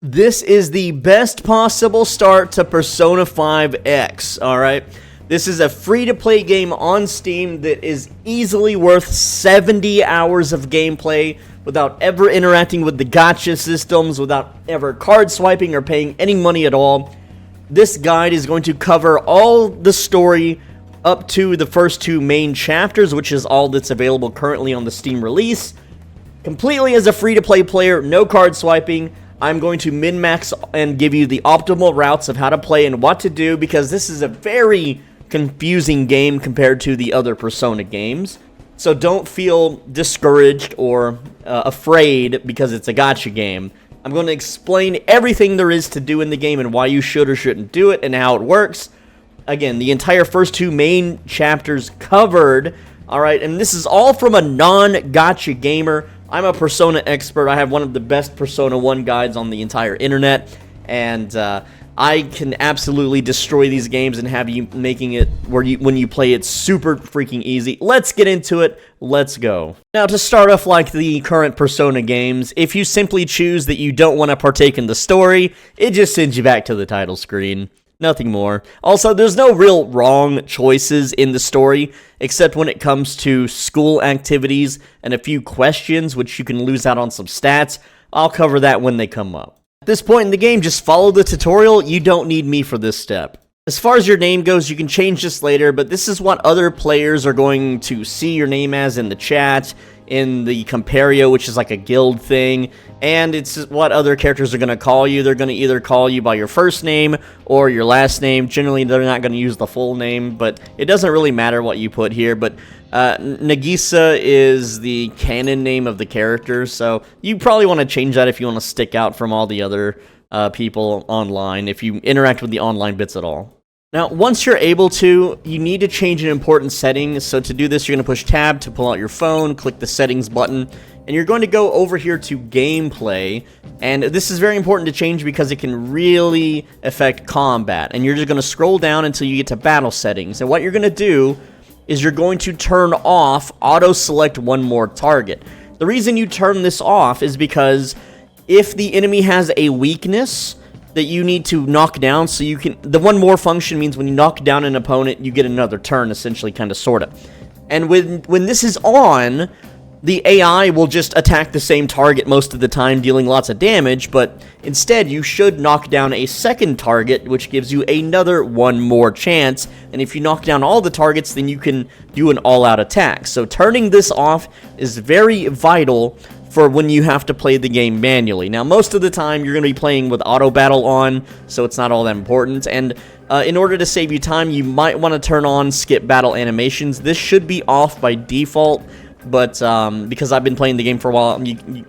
This is the best possible start to Persona 5 X, alright? This is a free-to-play game on Steam that is easily worth 70 hours of gameplay without ever interacting with the gacha systems, without ever card swiping or paying any money at all. This guide is going to cover all the story up to the first two main chapters, which is all that's available currently on the Steam release. Completely as a free-to-play player, no card swiping. I'm going to min-max and give you the optimal routes of how to play and what to do, because this is a very confusing game compared to the other Persona games. So don't feel discouraged or afraid because it's a gacha game. I'm going to explain everything there is to do in the game and why you should or shouldn't do it and how it works. Again, the entire first two main chapters covered, alright, and this is all from a non-gacha gamer. I'm a Persona expert. I have one of the best Persona 1 guides on the entire internet, and I can absolutely destroy these games and have you making it where when you play it super freaking easy. Let's get into it. Let's go. Now, to start off like the current Persona games, if you simply choose that you don't want to partake in the story, it just sends you back to the title screen. Nothing more. Also, there's no real wrong choices in the story, except when it comes to school activities and a few questions, which you can lose out on some stats. I'll cover that when they come up. At this point in the game, just follow the tutorial. You don't need me for this step. As far as your name goes, you can change this later, but this is what other players are going to see your name as in the chat, in the Companio, which is like a guild thing, and it's what other characters are going to call you. They're going to either call you by your first name or your last name. Generally, they're not going to use the full name, but it doesn't really matter what you put here. But Nagisa is the canon name of the character, so you probably want to change that if you want to stick out from all the other people online, if you interact with the online bits at all. Now, once you're able to, you need to change an important setting. So to do this, you're going to push tab to pull out your phone, click the settings button, and you're going to go over here to gameplay. And this is very important to change because it can really affect combat. And you're just going to scroll down until you get to battle settings. And what you're going to do is you're going to turn off auto select one more target. The reason you turn this off is because if the enemy has a weakness that you need to knock down, so you can, the one more function means when you knock down an opponent, you get another turn, essentially, kind of, sort of. And when this is on, the AI will just attack the same target most of the time, dealing lots of damage, but instead, you should knock down a second target, which gives you another one more chance, and if you knock down all the targets, then you can do an all-out attack. So turning this off is very vital for when you have to play the game manually. Now, most of the time, you're going to be playing with auto battle on, so it's not all that important. And in order to save you time, you might want to turn on skip battle animations. This should be off by default, but because I've been playing the game for a while,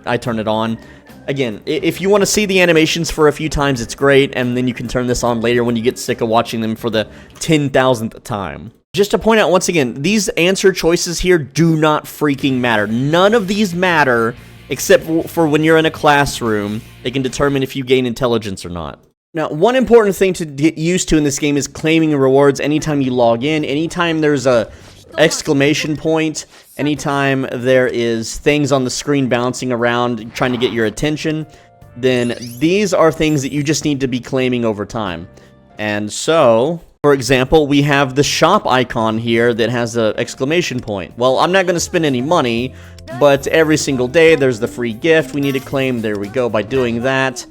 I turn it on. Again, if you want to see the animations for a few times, it's great, and then you can turn this on later when you get sick of watching them for the 10,000th time. Just to point out, once again, these answer choices here do not freaking matter. None of these matter except for when you're in a classroom. They can determine if you gain intelligence or not. Now, one important thing to get used to in this game is claiming rewards anytime you log in, anytime there's a exclamation point, anytime there is things on the screen bouncing around trying to get your attention, then these are things that you just need to be claiming over time. And so, for example, we have the shop icon here that has an exclamation point. Well, I'm not going to spend any money, but every single day there's the free gift we need to claim. There we go. By doing that,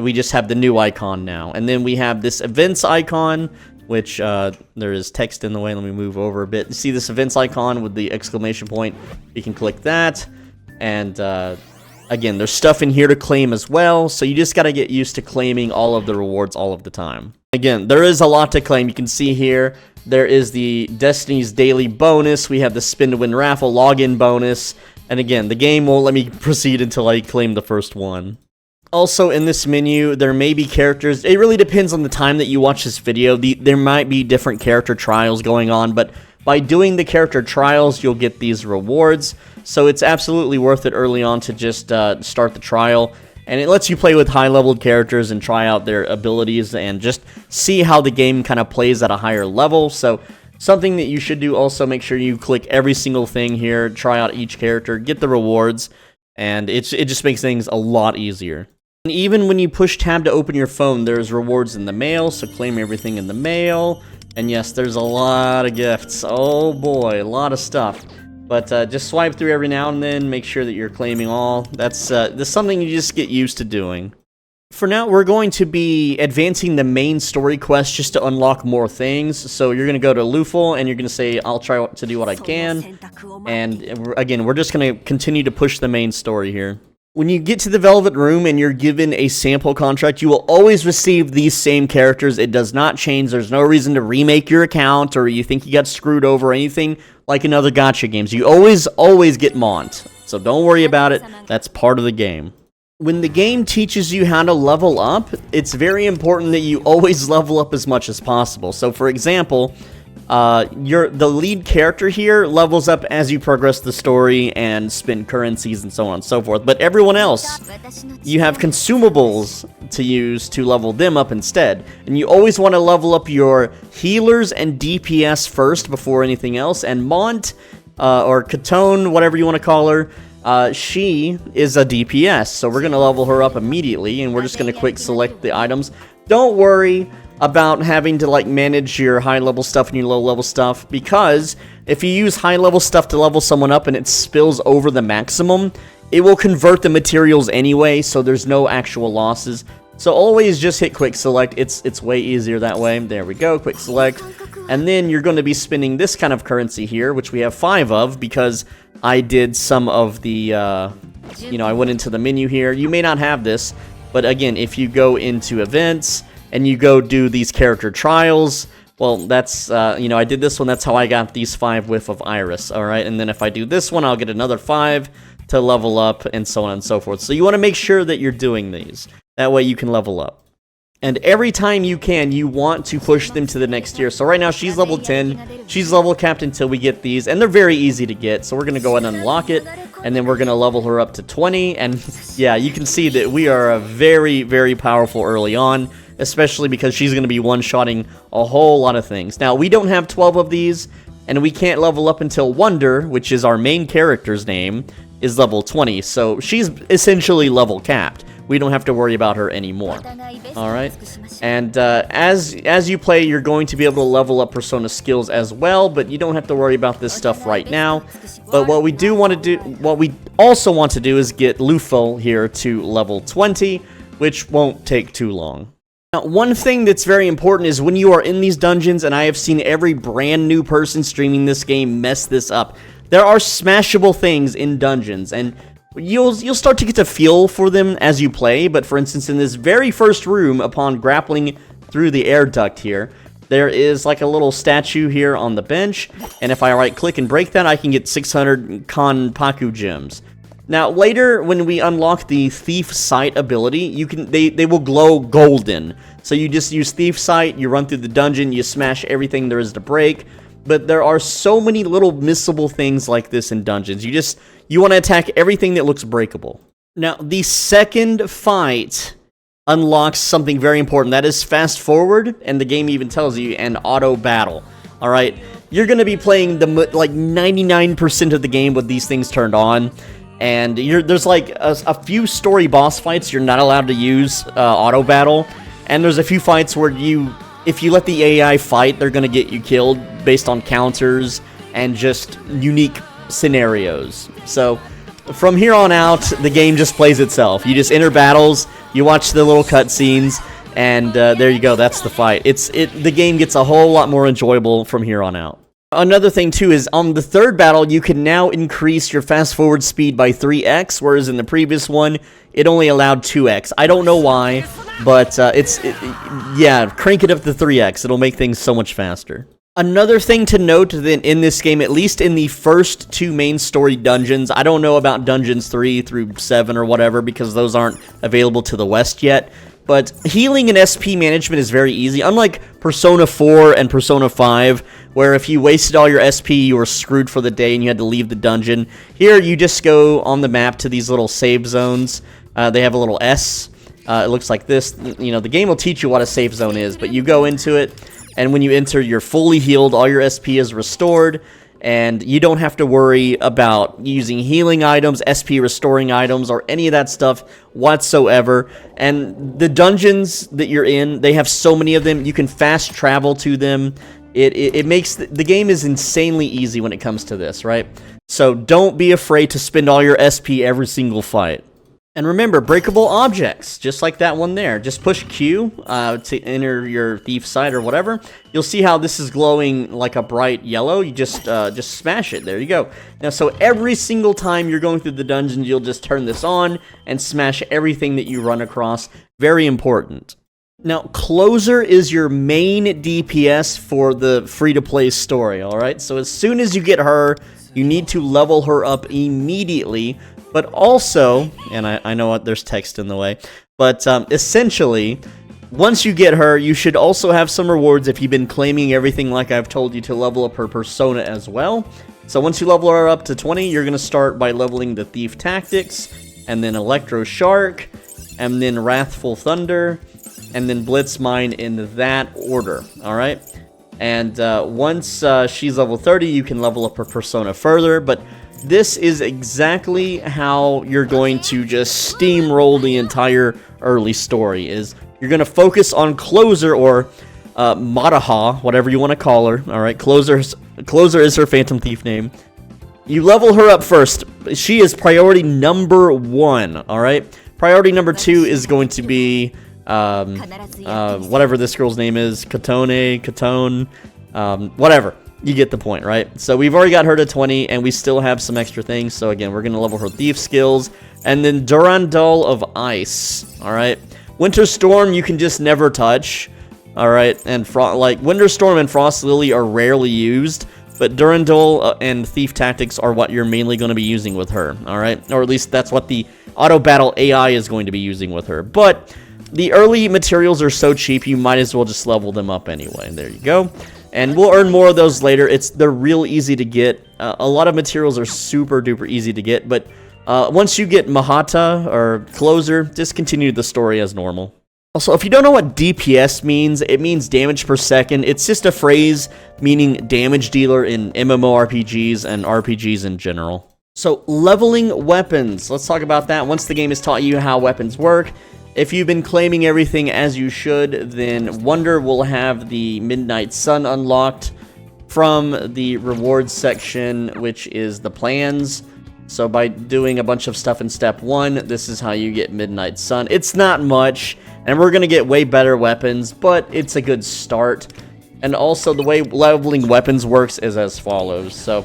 we just have the new icon now. And then we have this events icon, which there is text in the way. Let me move over a bit. You see this events icon with the exclamation point? You can click that. And again, there's stuff in here to claim as well. So you just got to get used to claiming all of the rewards all of the time. Again, there is a lot to claim. You can see here, there is the Destiny's Daily bonus. We have the Spin to Win raffle login bonus. And again, the game won't let me proceed until I claim the first one. Also, in this menu, there may be characters. It really depends on the time that you watch this video. There might be different character trials going on, but by doing the character trials, you'll get these rewards. So it's absolutely worth it early on to just start the trial. And it lets you play with high-leveled characters and try out their abilities and just see how the game kind of plays at a higher level. So something that you should do also, make sure you click every single thing here, try out each character, get the rewards, and it just makes things a lot easier. And even when you push tab to open your phone, there's rewards in the mail, so claim everything in the mail. And yes, there's a lot of gifts. Oh boy, a lot of stuff. But just swipe through every now and then, make sure that you're claiming all. That's something you just get used to doing. For now, we're going to be advancing the main story quest just to unlock more things. So you're going to go to Lufel, and you're going to say, I'll try to do what I can. And again, we're just going to continue to push the main story here. When you get to the Velvet Room and you're given a sample contract, you will always receive these same characters. It does not change. There's no reason to remake your account or you think you got screwed over or anything like in other gacha games. You always get Mont. So don't worry about it. That's part of the game. When the game teaches you how to level up, it's very important that you always level up as much as possible. So for example, the lead character here levels up as you progress the story and spend currencies and so on and so forth. But everyone else, you have consumables to use to level them up instead. And you always want to level up your healers and DPS first before anything else. And Mont, or Katone, whatever you want to call her, she is a DPS. So we're going to level her up immediately, and we're just going to quick select the items. Don't worry about having to like manage your high level stuff and your low level stuff, because if you use high level stuff to level someone up and it spills over the maximum, it will convert the materials anyway, so there's no actual losses. So always just hit quick select. It's way easier that way. There we go, quick select. And then you're going to be spending this kind of currency here, which we have 5 of because I did some of the I went into the menu here. You may not have this, but again, if you go into events and you go do these character trials, well, that's, I did this one, that's how I got these 5 whiff of Iris, alright? And then if I do this one, I'll get another 5 to level up, and so on and so forth. So you want to make sure that you're doing these. That way you can level up. And every time you can, you want to push them to the next tier. So right now, she's level 10, she's level capped until we get these, and they're very easy to get, so we're going to go ahead and unlock it, and then we're going to level her up to 20, and yeah, you can see that we are very, very powerful early on, especially because she's going to be one-shotting a whole lot of things. Now, we don't have 12 of these, and we can't level up until Wonder, which is our main character's name, is level 20, so she's essentially level capped. We don't have to worry about her anymore. Alright? And as you play, you're going to be able to level up Persona skills as well, but you don't have to worry about this stuff right now. But what we also want to do is get Lufel here to level 20, which won't take too long. Now, one thing that's very important is when you are in these dungeons, and I have seen every brand new person streaming this game mess this up, there are smashable things in dungeons, and you'll start to get a feel for them as you play. But for instance, in this very first room, upon grappling through the air duct here, there is like a little statue here on the bench, and if I right click and break that, I can get 600 Kanpaku gems. Now later, when we unlock the Thief Sight ability, they will glow golden. So you just use Thief Sight, you run through the dungeon, you smash everything there is to break. But there are so many little missable things like this in dungeons. You want to attack everything that looks breakable. Now, the second fight unlocks something very important. That is fast forward, and the game even tells you, and auto battle. Alright? You're going to be playing like 99% of the game with these things turned on. And there's like a few story boss fights you're not allowed to use auto battle. And there's a few fights where if you let the AI fight, they're going to get you killed based on counters and just unique scenarios. So from here on out, the game just plays itself. You just enter battles, you watch the little cutscenes, and there you go, that's the fight. The game gets a whole lot more enjoyable from here on out. Another thing too is on the third battle, you can now increase your fast forward speed by 3x, whereas in the previous one, it only allowed 2x. I don't know why, but yeah, crank it up to 3x. It'll make things so much faster. Another thing to note that in this game, at least in the first 2 main story dungeons, I don't know about dungeons 3 through 7 or whatever, because those aren't available to the West yet, but healing and SP management is very easy, unlike Persona 4 and Persona 5, where if you wasted all your SP, you were screwed for the day and you had to leave the dungeon. Here, you just go on the map to these little save zones. They have a little S. It looks like this. You know, the game will teach you what a safe zone is, but you go into it, and when you enter, you're fully healed, all your SP is restored, and you don't have to worry about using healing items, SP restoring items, or any of that stuff whatsoever. And the dungeons that you're in, they have so many of them. You can fast travel to them. It makes the game is insanely easy when it comes to this, right? So don't be afraid to spend all your SP every single fight. And remember, breakable objects, just like that one there. Just push Q to enter your thief site or whatever. You'll see how this is glowing like a bright yellow. You just smash it. There you go. Now, so every single time you're going through the dungeons, you'll just turn this on and smash everything that you run across. Very important. Now, Closer is your main DPS for the free-to-play story, alright? So as soon as you get her, you need to level her up immediately. But also, and I know what there's text in the way, but essentially, once you get her, you should also have some rewards if you've been claiming everything like I've told you to level up her persona as well. So once you level her up to 20, you're going to start by leveling the Thief Tactics, and then Electro Shark, and then Wrathful Thunder, and then Blitz Mine in that order, alright? And once she's level 30, you can level up her persona further, but this is exactly how you're going to just steamroll the entire early story. Is you're going to focus on Closer, or Mataha, whatever you want to call her. All right, Closer is her Phantom Thief name. You level her up first. She is priority number 1. All right, priority number 2 is going to be whatever this girl's name is, Katone, whatever. You get the point, right? So we've already got her to 20, and we still have some extra things. So again, we're going to level her thief skills. And then Durandal of Ice, all right? Winter Storm, you can just never touch, all right? And like Winter Storm and Frost Lily are rarely used, but Durandal and Thief Tactics are what you're mainly going to be using with her, all right? Or at least that's what the Auto Battle AI is going to be using with her. But the early materials are so cheap, you might as well just level them up anyway. There you go. And we'll earn more of those later. They're real easy to get. A lot of materials are super duper easy to get, but once you get Mahata or Closer, just continue the story as normal. Also, if you don't know what DPS means, it means damage per second. It's just a phrase meaning damage dealer in MMORPGs and RPGs in general. So, leveling weapons. Let's talk about that. Once the game has taught you how weapons work, if you've been claiming everything as you should, then Wonder will have the Midnight Sun unlocked from the rewards section, which is the plans. So by doing a bunch of stuff in step 1, this is how you get Midnight Sun. It's not much, and we're going to get way better weapons, but it's a good start. And also the way leveling weapons works is as follows. So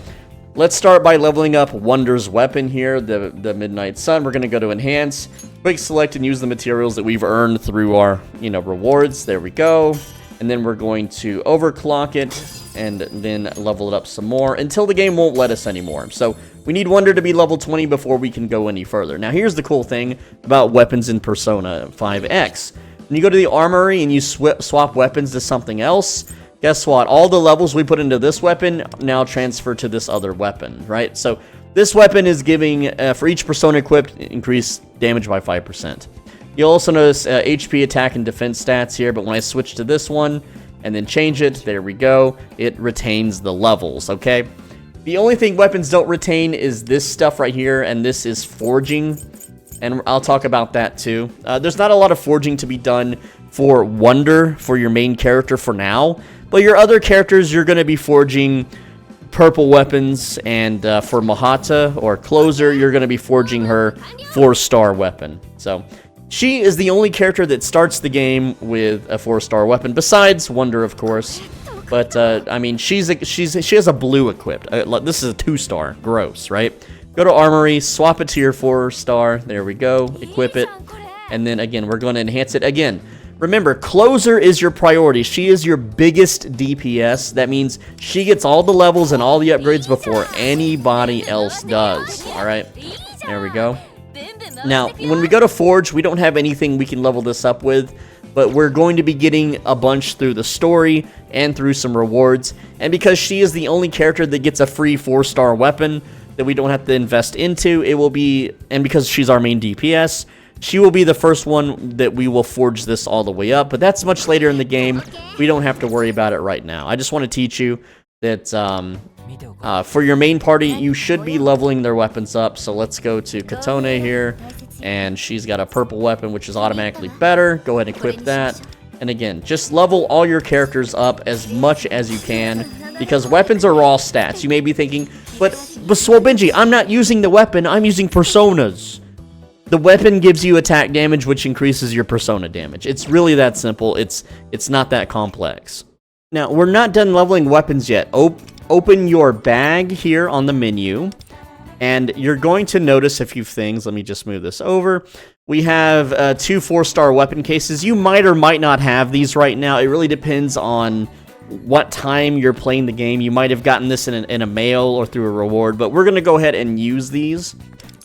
let's start by leveling up Wonder's weapon here, the Midnight Sun. We're going to go to Enhance, quick select, and use the materials that we've earned through our, rewards. There we go. And then we're going to overclock it and then level it up some more until the game won't let us anymore. So we need Wonder to be level 20 before we can go any further. Now here's the cool thing about weapons in Persona 5X. When you go to the armory and you swap weapons to something else, guess what? All the levels we put into this weapon now transfer to this other weapon, right? So this weapon is giving, for each persona equipped, increased damage by 5%. You'll also notice HP, attack, and defense stats here, but when I switch to this one and then change it, there we go, it retains the levels, okay? The only thing weapons don't retain is this stuff right here, and this is forging, and I'll talk about that too. There's not a lot of forging to be done for Wonder, for your main character for now, but your other characters, you're going to be forging purple weapons, and for Mahata or Closer, you're going to be forging her 4-star weapon. So she is the only character that starts the game with a 4-star weapon, besides Wonder, of course. But I mean, she has a blue equipped. This is a 2-star. Gross, right? Go to Armory, swap it to your 4-star. There we go. Equip it, and then again, we're going to enhance it again. Remember, Closer is your priority. She is your biggest DPS. That means she gets all the levels and all the upgrades before anybody else does. All right, there we go. Now, when we go to Forge, we don't have anything we can level this up with, but we're going to be getting a bunch through the story and through some rewards. And because she is the only character that gets a free 4-star weapon that we don't have to invest into, it will be, and because she's our main DPS, she will be the first one that we will forge this all the way up, but that's much later in the game. We don't have to worry about it right now. I just want to teach you that For your main party, you should be leveling their weapons up. So let's go to Katone here, and she's got a purple weapon, which is automatically better. Go ahead and equip that. And again, just level all your characters up as much as you can, because weapons are raw stats. You may be thinking, but Swolbenji, I'm not using the weapon, I'm using personas. The weapon gives you attack damage, which increases your persona damage. It's really that simple. It's not that complex. Now, we're not done leveling weapons yet. Open your bag here on the menu, and you're going to notice a few things. Let me just move this over. We have 2 4-star weapon cases. You might or might not have these right now. It really depends on what time you're playing the game. You might have gotten this in a mail or through a reward, but we're going to go ahead and use these.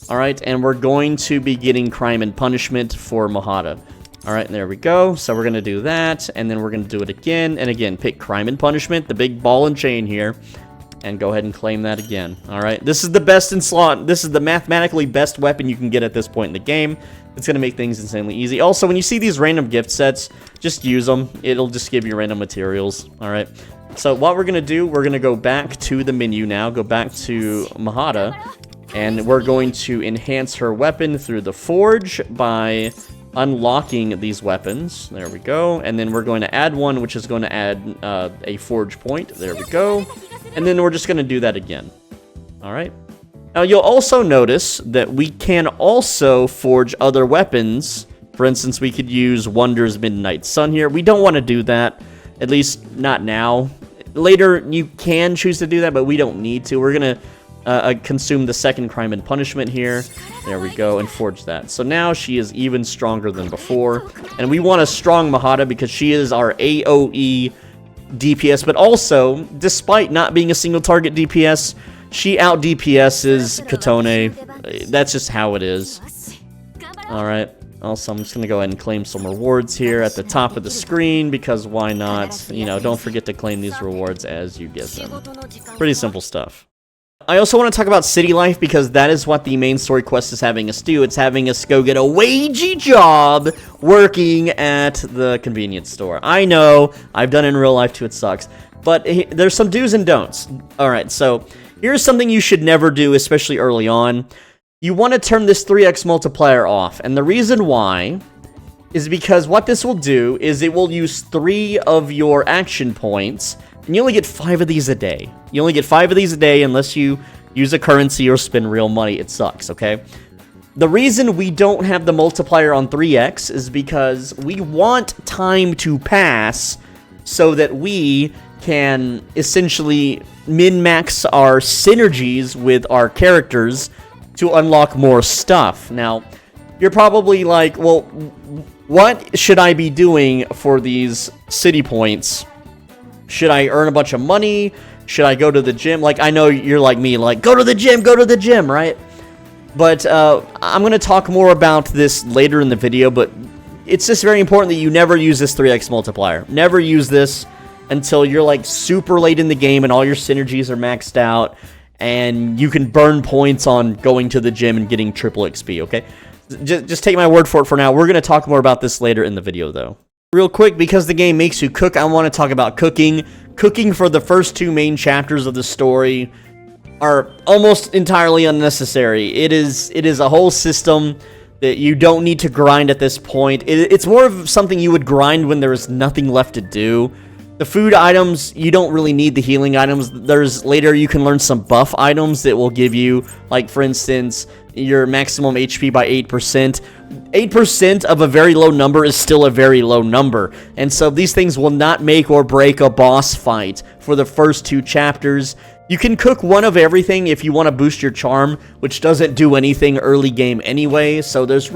All right, and we're going to be getting Crime and Punishment for Mahata. All right, there we go. So we're going to do that, and then we're going to do it again. And again, pick Crime and Punishment, the big ball and chain here, and go ahead and claim that again. All right, this is the best in slot. This is the mathematically best weapon you can get at this point in the game. It's going to make things insanely easy. Also, when you see these random gift sets, just use them. It'll just give you random materials. All right, so what we're going to do, we're going to go back to the menu now, go back to Mahata, and we're going to enhance her weapon through the forge by unlocking these weapons. There we go. And then we're going to add one, which is going to add a forge point. There we go. And then we're just going to do that again. All right. Now, you'll also notice that we can also forge other weapons. For instance, we could use Wonder's Midnight Sun here. We don't want to do that, at least not now. Later, you can choose to do that, but we don't need to. We're going to consume the second Crime and Punishment here. There we go, and forge that. So now she is even stronger than before. And we want a strong Mahata because she is our AoE DPS, but also, despite not being a single target DPS, she out DPS's Katone. That's just how it is. Alright, also I'm just going to go ahead and claim some rewards here at the top of the screen, because why not? You know, don't forget to claim these rewards as you get them. Pretty simple stuff. I also want to talk about city life, because that is what the main story quest is having us do. It's having us go get a wagey job working at the convenience store. I know, I've done it in real life too, it sucks. But there's some do's and don'ts. Alright, so here's something you should never do, especially early on. You want to turn this 3x multiplier off, and the reason why is because what this will do is it will use 3 of your action points, and you only get 5 of these a day. You only get 5 of these a day unless you use a currency or spend real money. It sucks, okay? The reason we don't have the multiplier on 3x is because we want time to pass so that we can essentially min-max our synergies with our characters to unlock more stuff. Now, you're probably like, well, what should I be doing for these city points? Should I earn a bunch of money? Should I go to the gym? Like, I know you're like me, like, go to the gym, right? But I'm going to talk more about this later in the video, but it's just very important that you never use this 3x multiplier. Never use this until you're, like, super late in the game and all your synergies are maxed out, and you can burn points on going to the gym and getting triple XP, okay? Just take my word for it for now. We're going to talk more about this later in the video, though. Real quick, because the game makes you cook, I want to talk about cooking. Cooking for the first 2 main chapters of the story are almost entirely unnecessary. It is a whole system that you don't need to grind at this point. It's more of something you would grind when there is nothing left to do. The food items, you don't really need the healing items. Later you can learn some buff items that will give you, like, for instance, your maximum HP by 8%. 8% of a very low number is still a very low number. And so these things will not make or break a boss fight for the first 2 chapters. You can cook one of everything if you want to boost your charm, which doesn't do anything early game anyway. So there's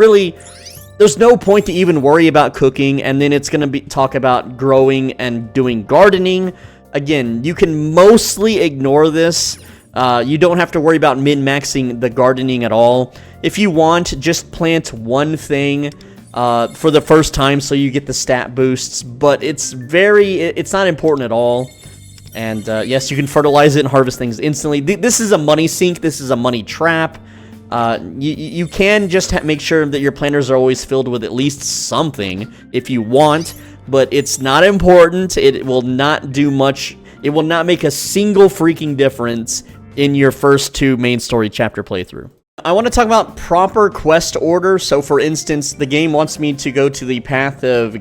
no point to even worry about cooking. And then it's going to talk about growing and doing gardening. Again, you can mostly ignore this. You don't have to worry about min-maxing the gardening at all. If you want, just plant one thing for the first time so you get the stat boosts, but it's not important at all. And yes, you can fertilize it and harvest things instantly. This is a money sink. This is a money trap. You can just make sure that your planters are always filled with at least something if you want, but it's not important. It will not do much It will not make a single freaking difference in your first 2 main story chapter playthrough. I want to talk about proper quest order. So for instance, the game wants me to go to the path of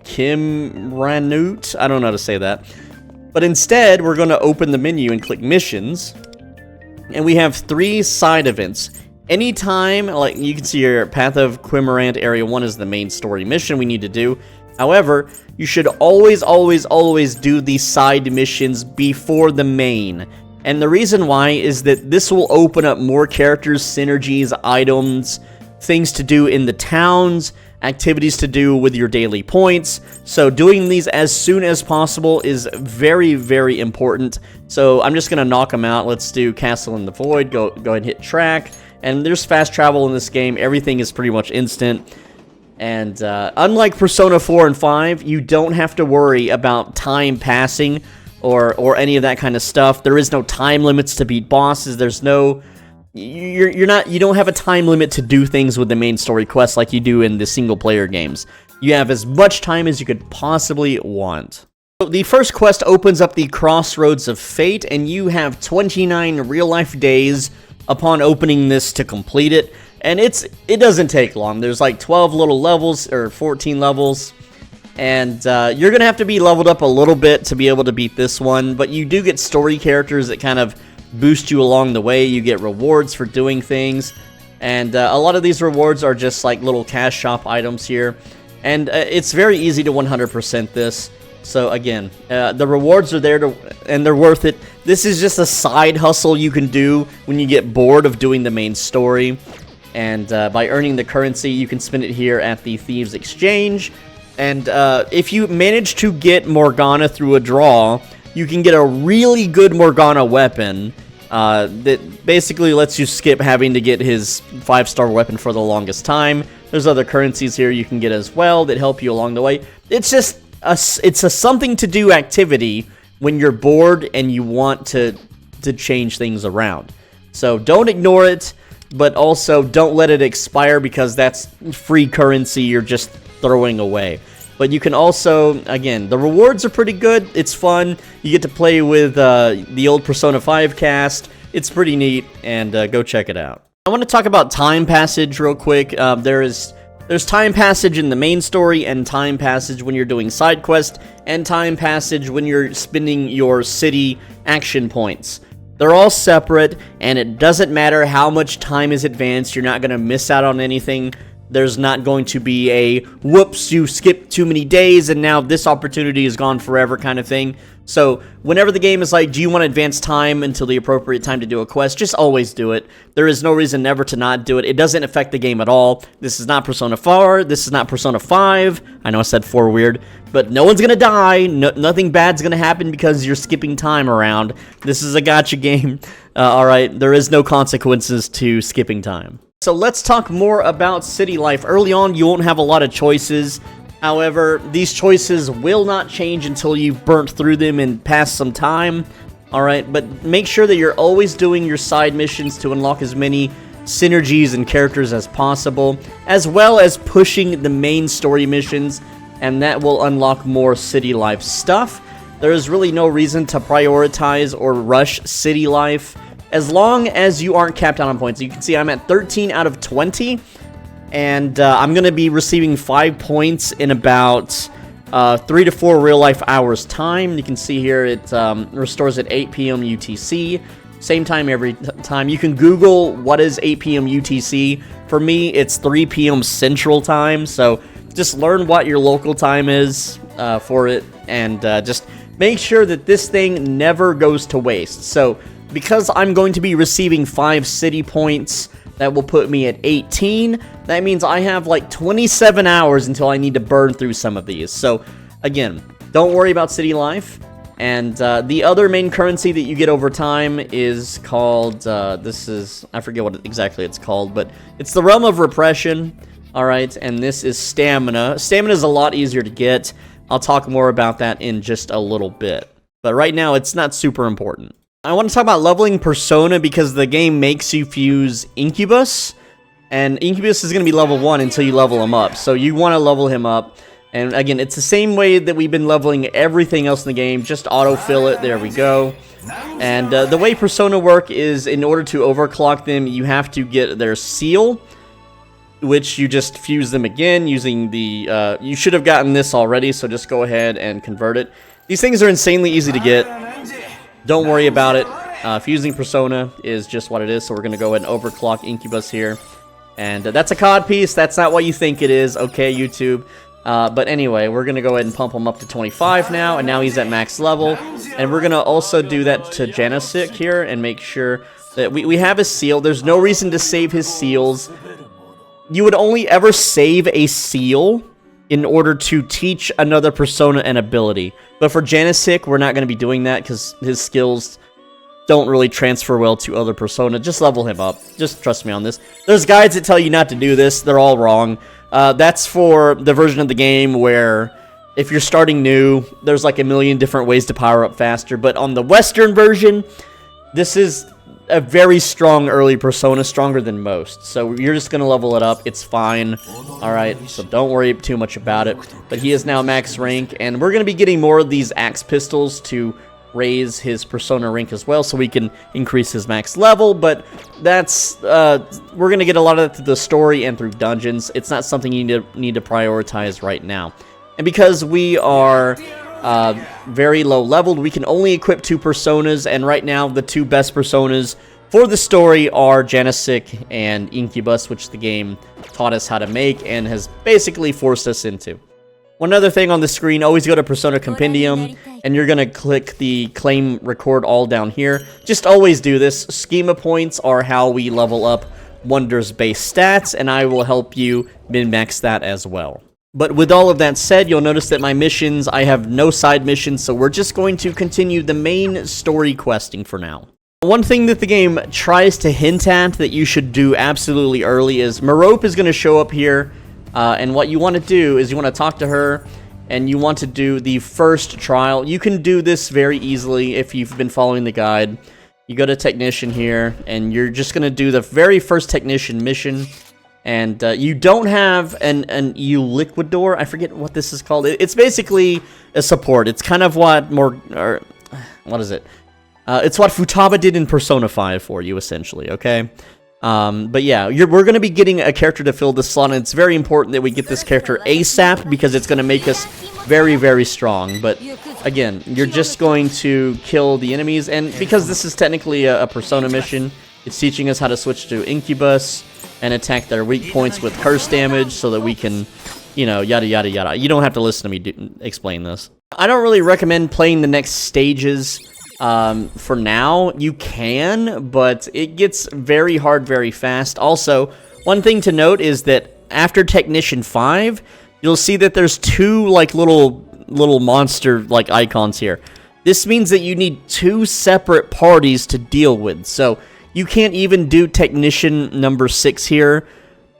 Kimranut. I don't know how to say that. But instead, we're going to open the menu and click missions. And we have 3 side events. Anytime, like you can see here, Path of Quimarant Area 1 is the main story mission we need to do. However, you should always do the side missions before the main. And the reason why is that this will open up more characters, synergies, items, things to do in the towns, activities to do with your daily points. So doing these as soon as possible is very, very important. So I'm just going to knock them out. Let's do Castle in the Void. Go ahead and hit track. And there's fast travel in this game. Everything is pretty much instant. And unlike Persona 4 and 5, you don't have to worry about time passing or any of that kind of stuff. There is no time limits to beat bosses. There's no... You don't have a time limit to do things with the main story quests like you do in the single player games. You have as much time as you could possibly want. So the first quest opens up the Crossroads of Fate, and you have 29 real-life days upon opening this to complete it. And it doesn't take long. There's like 12 little levels, or 14 levels. And you're going to have to be leveled up a little bit to be able to beat this one. But you do get story characters that kind of boost you along the way. You get rewards for doing things. And a lot of these rewards are just like little cash shop items here. And it's very easy to 100% this. So again, the rewards are there and they're worth it. This is just a side hustle you can do when you get bored of doing the main story. And by earning the currency, you can spend it here at the Thieves' Exchange. And if you manage to get Morgana through a draw, you can get a really good Morgana weapon that basically lets you skip having to get his 5-star weapon for the longest time. There's other currencies here you can get as well that help you along the way. It's just it's a something to do activity when you're bored and you want to change things around. So don't ignore it, but also don't let it expire because that's free currency you're just throwing away. But you can also, again, the rewards are pretty good. It's fun. You get to play with the old Persona 5 cast. It's pretty neat, and go check it out. I want to talk about time passage real quick. There's time passage in the main story, and time passage when you're doing side quest, and time passage when you're spending your city action points. They're all separate, and it doesn't matter how much time is advanced. You're not going to miss out on anything. There's not going to be a, whoops, you skipped too many days and now this opportunity is gone forever kind of thing. So whenever the game is like, do you want to advance time until the appropriate time to do a quest, just always do it. There is no reason never to not do it. It doesn't affect the game at all. This is not Persona 4. This is not Persona 5. I know I said 4 weird, but no one's going to die. Nothing bad's going to happen because you're skipping time around. This is a gacha game. Alright, there is no consequences to skipping time. So let's talk more about city life. Early on, you won't have a lot of choices. However, these choices will not change until you've burnt through them and passed some time. Alright, but make sure that you're always doing your side missions to unlock as many synergies and characters as possible, as well as pushing the main story missions, and that will unlock more city life stuff. There is really no reason to prioritize or rush city life, as long as you aren't capped out on points. You can see I'm at 13 out of 20, and I'm going to be receiving 5 points in about 3 to 4 real-life hours time. You can see here it restores at 8 p.m. UTC. Same time every time. You can Google what is 8 p.m. UTC. For me, it's 3 p.m. Central Time, so just learn what your local time is for it, and just make sure that this thing never goes to waste. So because I'm going to be receiving 5 city points, that will put me at 18. That means I have like 27 hours until I need to burn through some of these. So again, don't worry about city life. And the other main currency that you get over time is called, I forget what exactly it's called, but it's the Realm of Repression. Alright, and this is stamina. Stamina is a lot easier to get. I'll talk more about that in just a little bit. But right now, it's not super important. I want to talk about leveling Persona because the game makes you fuse Incubus, and Incubus is going to be level 1 until you level him up, so you want to level him up. And again, it's the same way that we've been leveling everything else in the game. Just autofill it. There we go. And the way Persona work is, in order to overclock them, you have to get their seal, which you just fuse them again using the... you should have gotten this already, so just go ahead and convert it. These things are insanely easy to get. Don't worry about it. Fusing Persona is just what it is, so we're going to go ahead and overclock Incubus here. And that's a COD piece. That's not what you think it is. Okay, YouTube. But anyway, we're going to go ahead and pump him up to 25 now, and now he's at max level. And we're going to also do that to Janosik here and make sure that we have his seal. There's no reason to save his seals. You would only ever save a seal in order to teach another persona an ability. But for Janosik, we're not going to be doing that because his skills don't really transfer well to other persona. Just level him up. Just trust me on this. There's guides that tell you not to do this. They're all wrong. That's for the version of the game where if you're starting new, there's like a million different ways to power up faster. But on the Western version, this is a very strong early persona, stronger than most. So you're just going to level it up. It's fine. Alright, so don't worry too much about it. But he is now max rank, and we're going to be getting more of these axe pistols to raise his persona rank as well, so we can increase his max level. But that's we're gonna get a lot of that through the story and through dungeons. It's not something you need to prioritize right now. And because we are very low leveled, we can only equip 2 personas, and right now the 2 best personas for the story are Janosik and Incubus, which the game taught us how to make and has basically forced us into. One other thing on the screen, always go to Persona Compendium, and you're going to click the claim record all down here. Just always do this. Schema points are how we level up Wonder's base stats, and I will help you min-max that as well. But with all of that said, you'll notice that my missions, I have no side missions, so we're just going to continue the main story questing for now. One thing that the game tries to hint at that you should do absolutely early is Merope is going to show up here. And what you want to do is you want to talk to her, and you want to do the first trial. You can do this very easily if you've been following the guide. You go to Technician here, and you're just going to do the very first Technician mission. And you don't have an Liquidor. I forget what this is called. It's basically a support. It's kind of what what is it? It's what Futaba did in Persona 5 for you, essentially, okay? But yeah, we're going to be getting a character to fill this slot, and it's very important that we get this character ASAP because it's going to make us very, very strong. But again, you're just going to kill the enemies, and because this is technically a Persona mission, it's teaching us how to switch to Incubus and attack their weak points with curse damage so that we can, you know, yada yada yada. You don't have to listen to me explain this. I don't really recommend playing the next stages. For now, you can, but it gets very hard very fast. Also, one thing to note is that after Technician 5, you'll see that there's 2 like little monster like icons here. This means that you need 2 separate parties to deal with. So you can't even do Technician number 6 here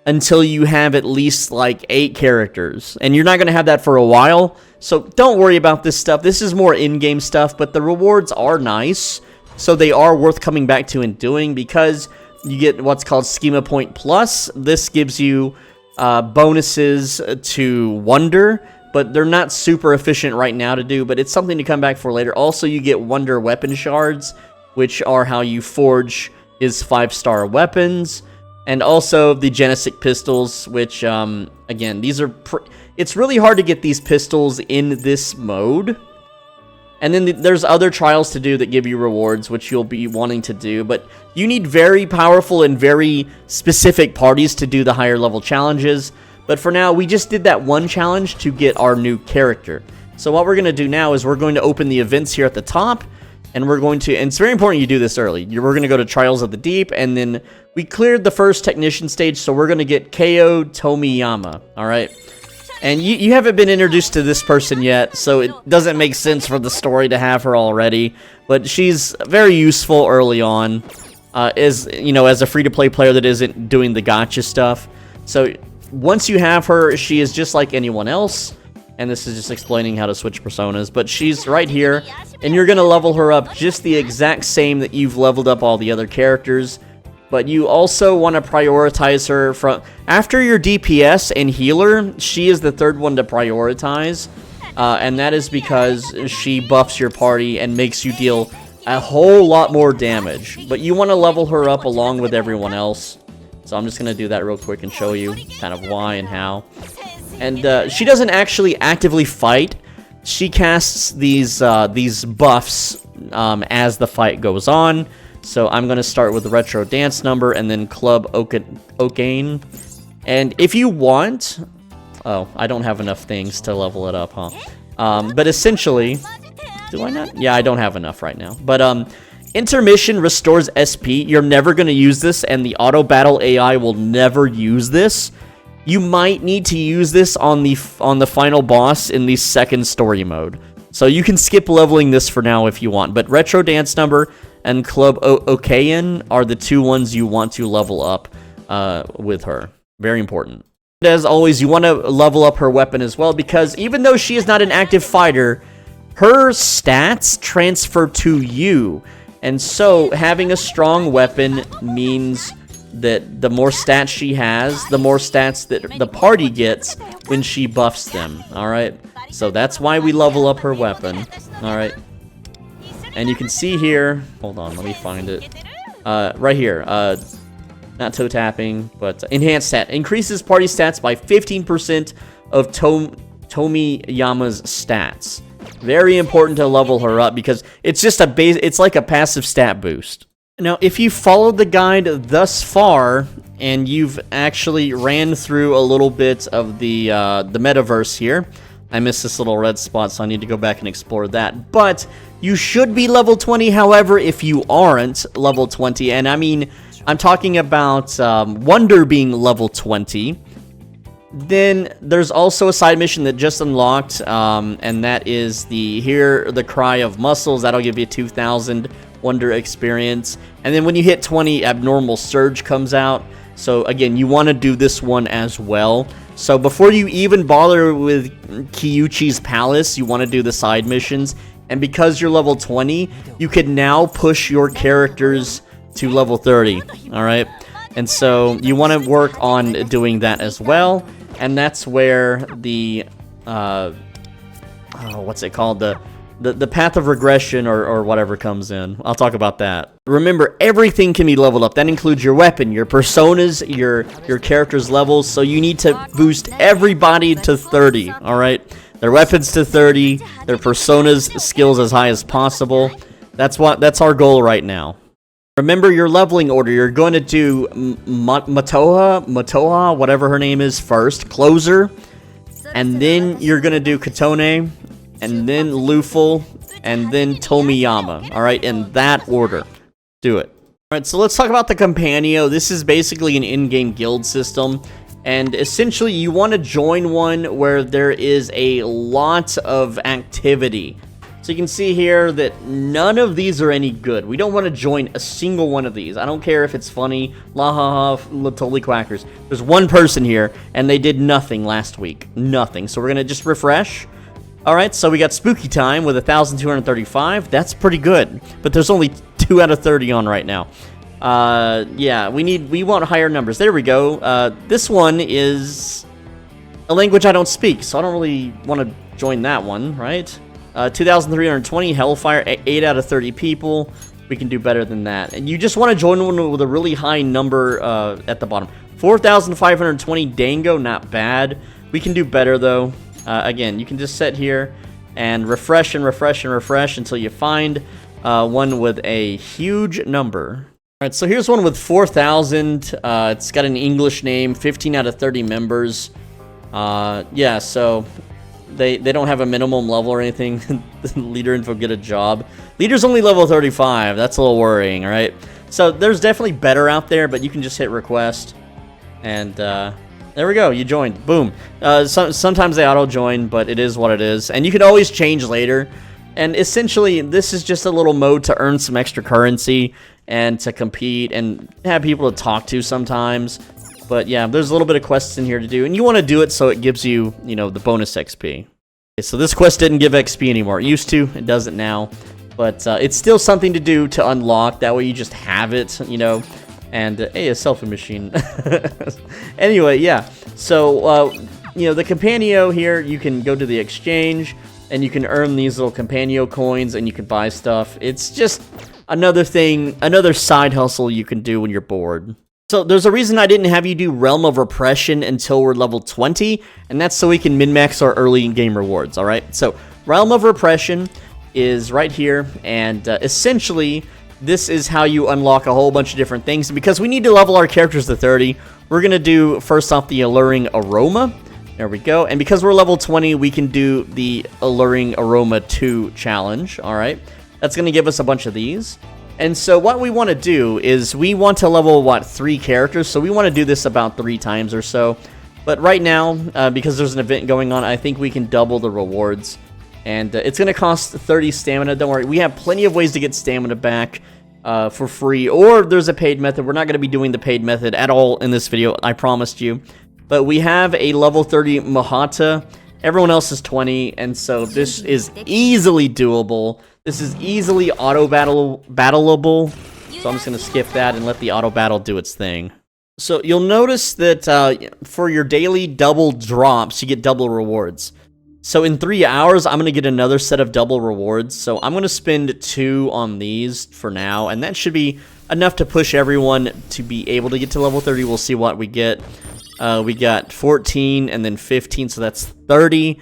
until you have at least like 8 characters, and you're not going to have that for a while. So don't worry about this stuff. This is more in-game stuff, but the rewards are nice, so they are worth coming back to and doing, because you get what's called Schema Point Plus. This gives you bonuses to Wonder, but they're not super efficient right now to do, but it's something to come back for later. Also, you get Wonder Weapon Shards, which are how you forge his 5-star weapons. And also the Janosik pistols, which, again, these are... It's really hard to get these pistols in this mode. And then there's other trials to do that give you rewards, which you'll be wanting to do. But you need very powerful and very specific parties to do the higher level challenges. But for now, we just did that one challenge to get our new character. So what we're going to do now is we're going to open the events here at the top. And we're going to, and it's very important you do this early. We're going to go to Trials of the Deep, and then we cleared the first Technician stage, so we're going to get Keo Tomiyama, alright? And you haven't been introduced to this person yet, so it doesn't make sense for the story to have her already. But she's very useful early on, as a free-to-play player that isn't doing the gacha stuff. So once you have her, she is just like anyone else. And this is just explaining how to switch personas, but she's right here, and you're going to level her up just the exact same that you've leveled up all the other characters. but you also want to prioritize her from after your DPS and healer. She is the third one to prioritize, and that is because she buffs your party and makes you deal a whole lot more damage. But you want to level her up along with everyone else. So I'm just going to do that real quick and show you kind of why and how. And she doesn't actually actively fight. She casts these buffs as the fight goes on. So I'm going to start with the Retro Dance Number and then Club Okane. And if you want... Oh, I don't have enough things to level it up, huh? But essentially... Do I not? Yeah, I don't have enough right now. But Intermission restores SP. You're never going to use this, and the auto battle AI will never use this. You might need to use this on the final boss in the second story mode. So you can skip leveling this for now if you want. But Retro Dance Number and Club Okayan are the two ones you want to level up with her. Very important. As always, you want to level up her weapon as well, because even though she is not an active fighter, her stats transfer to you. And so having a strong weapon means that the more stats she has, the more stats that the party gets when she buffs them. Alright? So that's why we level up her weapon. Alright? And you can see here... Hold on, let me find it. Right here. Not toe tapping, but enhanced stat. Increases party stats by 15% of Tomiyama's stats. Very important to level her up because it's just it's like a passive stat boost. Now, if you followed the guide thus far and you've actually ran through a little bit of the metaverse here, I missed this little red spot, so I need to go back and explore that. But you should be level 20. However, if you aren't level 20, and I mean, I'm talking about Wonder being level 20. Then there's also a side mission that just unlocked, and that is the Hear the Cry of Muscles. That'll give you 2,000 Wonder experience. And then when you hit 20, Abnormal Surge comes out. So again, you want to do this one as well. So before you even bother with Kyuchi's Palace, you want to do the side missions. And because you're level 20, you can now push your characters to level 30. Alright? And so you want to work on doing that as well. And that's where the, what's it called? The path of regression or whatever comes in. I'll talk about that. Remember, everything can be leveled up. That includes your weapon, your personas, your character's levels. So you need to boost everybody to 30, alright? Their weapons to 30, their personas skills as high as possible. That's our goal right now. Remember your leveling order. You're going to do Matoha, whatever her name is first, Closer, and then you're going to do Katone, and then Luful, and then Tomiyama, alright, in that order. Do it. Alright, so let's talk about the Companio. This is basically an in-game guild system, and essentially you want to join one where there is a lot of activity. So you can see here that none of these are any good. We don't want to join a single one of these. I don't care if it's funny, la ha ha, totally quackers. There's one person here, and they did nothing last week. Nothing. So we're going to just refresh. Alright, so we got Spooky Time with 1,235. That's pretty good. But there's only 2 out of 30 on right now. Yeah, we want higher numbers. There we go. This one is a language I don't speak, so I don't really want to join that one, right? 2,320 Hellfire, 8 out of 30 people. We can do better than that. And you just want to join one with a really high number at the bottom. 4,520 Dango, not bad. We can do better though. Again, you can just sit here and refresh and refresh and refresh until you find one with a huge number. Alright, so here's one with 4,000. It's got an English name, 15 out of 30 members. Yeah, so they don't have a minimum level or anything. Leader info, get a job. Leader's only level 35. That's a little worrying, right? So there's definitely better out there, but you can just hit request. And there we go. You joined. Boom. Sometimes they auto-join, but it is what it is. And you can always change later. And essentially, this is just a little mode to earn some extra currency and to compete and have people to talk to sometimes. But yeah, there's a little bit of quests in here to do, and you want to do it so it gives you, you know, the bonus XP. Okay, so this quest didn't give XP anymore. It used to, it doesn't now. But it's still something to do to unlock. That way you just have it, you know. And, hey, a selfie machine. Anyway, yeah. So, you know, the Companio here, you can go to the exchange, and you can earn these little Companio coins, and you can buy stuff. It's just another thing, another side hustle you can do when you're bored. So there's a reason I didn't have you do Realm of Repression until we're level 20, and that's so we can min-max our early game rewards, alright? So Realm of Repression is right here, and essentially this is how you unlock a whole bunch of different things. Because we need to level our characters to 30, we're going to do first off the Alluring Aroma. There we go. And because we're level 20, we can do the Alluring Aroma 2 challenge, alright? That's going to give us a bunch of these. And so what we want to do is we want to level, what, 3 characters? So we want to do this about 3 times or so. But right now, because there's an event going on, I think we can double the rewards. And it's going to cost 30 stamina. Don't worry, we have plenty of ways to get stamina back for free. Or there's a paid method. We're not going to be doing the paid method at all in this video, I promised you. But we have a level 30 Mahata. Everyone else is 20, and so this is easily doable. This is easily battleable, so I'm just going to skip that and let the auto battle do its thing. So you'll notice that for your daily double drops, you get double rewards. So in 3 hours, I'm going to get another set of double rewards. So I'm going to spend 2 on these for now, and that should be enough to push everyone to be able to get to level 30. We'll see what we get. We got 14 and then 15, so that's 30.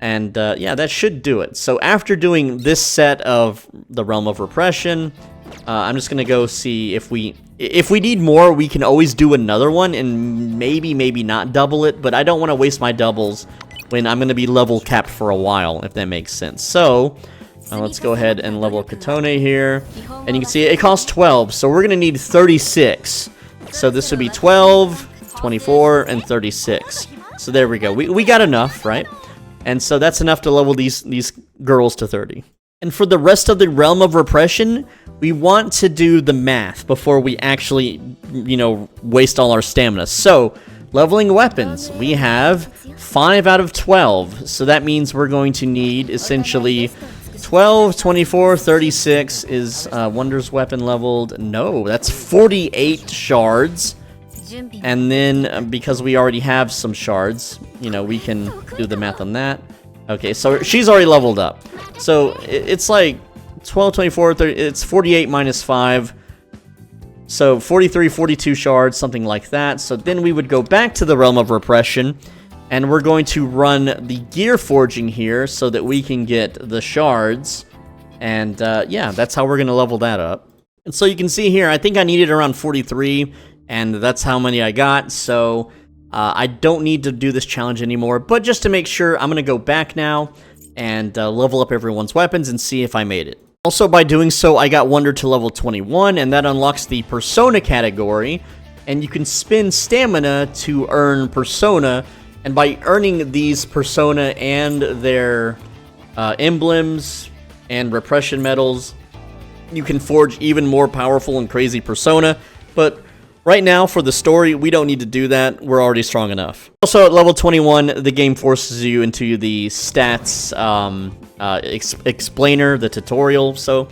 And yeah, that should do it. So after doing this set of the Realm of Repression, I'm just going to go see if we need more, we can always do another one and maybe not double it. But I don't want to waste my doubles when I'm going to be level capped for a while, if that makes sense. So let's go ahead and level Katone here. And you can see it costs 12, so we're going to need 36. So this would be 12, 24, and 36. So there we go. We got enough, right? And so that's enough to level these girls to 30. And for the rest of the Realm of Repression, we want to do the math before we actually, you know, waste all our stamina. So, leveling weapons, we have 5 out of 12. So that means we're going to need, essentially, 12, 24, 36 is Wonder's weapon leveled. No, that's 48 shards. And then, because we already have some shards, you know, we can do the math on that. Okay, so she's already leveled up. So, it's like 12, 24, 30, it's 48 minus 5. So, 43, 42 shards, something like that. So, then we would go back to the Realm of Repression, and we're going to run the gear forging here so that we can get the shards. And, yeah, that's how we're going to level that up. And so, you can see here, I think I needed around 43. And that's how many I got, so I don't need to do this challenge anymore. But just to make sure, I'm going to go back now and level up everyone's weapons and see if I made it. Also, by doing so, I got Wonder to level 21, and that unlocks the Persona category. And you can spend stamina to earn Persona. And by earning these Persona and their emblems and Repression medals, you can forge even more powerful and crazy Persona. But right now, for the story, we don't need to do that. We're already strong enough. Also, at level 21, the game forces you into the stats explainer, the tutorial. So,